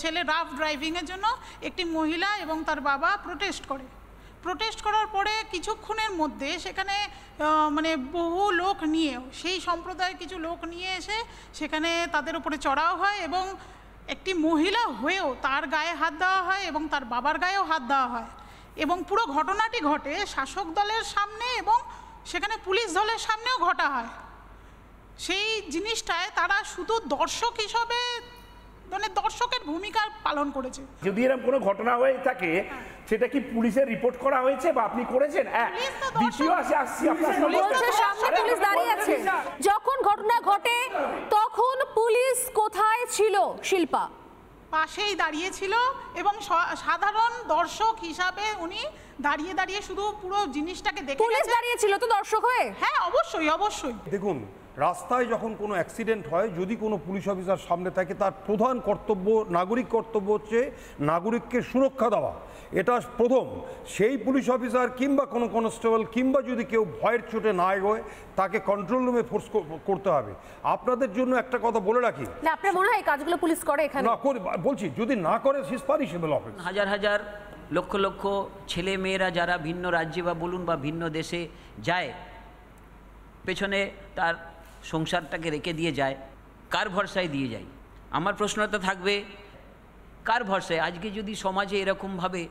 ছেলে রাফ ড্রাইভিংয়ের জন্য একটি মহিলা এবং তার বাবা প্রোটেস্ট করার পরে কিছুক্ষণের মধ্যে সেখানে মানে বহু লোক নিয়েও সেই সম্প্রদায়ের কিছু লোক নিয়ে এসে সেখানে তাদের উপরে চড়াও হয় এবং একটি মহিলা হয়েও তার গায়ে হাত দেওয়া হয় এবং তার বাবার গায়েও হাত দেওয়া হয়, এবং পুরো ঘটনাটি ঘটে শাসক দলের সামনে এবং সেখানে পুলিশ দলের সামনেও ঘটা হয়। সেই জিনিসটায় তারা শুধু দর্শক হিসাবে মানে দর্শকের ভূমিকা পালন করেছে। যদি এরকম কোনো ঘটনা হয়ে থাকে সেটা কি পুলিশের রিপোর্ট করা হয়েছে বা আপনি করেছেন? দ্বিতীয় আসছি আপনার সামনে পুলিশ দাঁড়িয়ে আছে, যখন ঘটনা ঘটে তখন পুলিশ কোথায় ছিল শিল্পা? পাশেই দাঁড়িয়েছিল এবং সাধারণ দর্শক হিসাবে উনি দাঁড়িয়ে দাঁড়িয়ে শুধু পুরো জিনিসটাকে দেখে পুলিশ দাঁড়িয়েছিল তো দর্শক হয়ে? হ্যাঁ, অবশ্যই অবশ্যই। দেখুন, রাস্তায় যখন কোনো অ্যাক্সিডেন্ট হয়, যদি কোনো পুলিশ অফিসার সামনে থাকে, তার প্রধান কর্তব্য, নাগরিক কর্তব্য হচ্ছে নাগরিককে সুরক্ষা দেওয়া। এটা প্রথম। সেই পুলিশ অফিসার কিংবা কোনো কনস্টেবল কিংবা যদি কেউ ভয়ের চোটে না এগোয়, তাকে কন্ট্রোল রুমে ফোর্স করতে হবে। আপনাদের জন্য একটা কথা বলে রাখি, না আপনার মনে হয় এই কাজগুলো পুলিশ করে এখানে? না করে, বলছি যদি না করে সিজ পানিশেবল অফেন্স। হাজার হাজার লক্ষ লক্ষ ছেলে মেয়েরা যারা ভিন্ন রাজ্যে বা বলুন বা ভিন্ন দেশে যায়, পেছনে তার সংসারটাকে রেখে দিয়ে যায়, কার ভরসায় দিয়ে যায়? আমার প্রশ্নটা থাকবে, কার ভরসায়? আজকে যদি সমাজে এরকমভাবে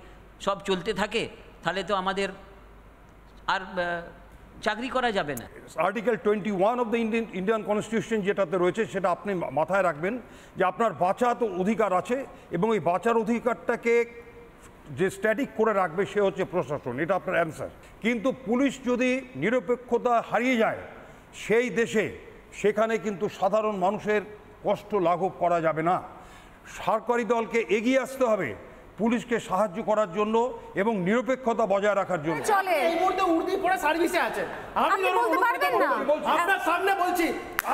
সব চলতে থাকে, তাহলে তো আমাদের আর চাকরি করা যাবে না। Article 21 of the Indian constitution যেটাতে রয়েছে, সেটা আপনি মাথায় রাখবেন যে আপনার বাঁচা তো অধিকার আছে, এবং এই বাঁচার অধিকারটাকে যে স্ট্যাটিক করে রাখবে সে হচ্ছে প্রশাসন। এটা আপনার অ্যান্সার। কিন্তু পুলিশ যদি নিরপেক্ষতা হারিয়ে যায় সেই দেশে, সেখানে কিন্তু সাধারণ মানুষের কষ্ট লাঘব করা যাবে না। সরকারি দলকে এগিয়ে আসতে হবে পুলিশকে সাহায্য করার জন্য এবং নিরপেক্ষতা বজায় রাখার জন্য। এই মুহূর্তে উর্দি পড়ে সার্ভিসে আছেন, আমি আপনার সামনে বলছি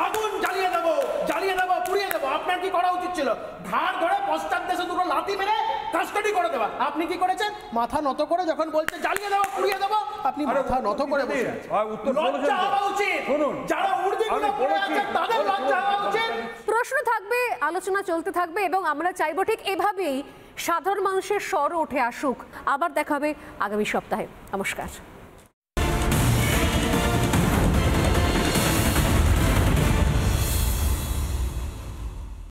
আগুন জ্বালিয়ে দেবো, পুড়িয়ে দেবো। আপনার কি করা উচিত ছিল? ধার ধরে পশ্চাৎ দেশে দুটো লাথি মেরে কাস্টাডি করে দেওয়া। আপনি কি করেছেন? মাথা নত করে যখন বলছে জ্বালিয়ে দেবো, পুড়িয়ে দেবো, আপনি মাথা নত করে বসে আছেন। লজ্জা হওয়া উচিত। যারা উর্দিগুলো পড়ে আছে তাদের লজ্জা হওয়া উচিত। প্রশ্ন থাকবে, আলোচনা চলতে থাকবে, এবং আমরা চাইবো ঠিক এভাবেই সাধারণ মানুষের স্বর উঠে আসুক। আবার দেখা হবে আগামী সপ্তাহে। নমস্কার।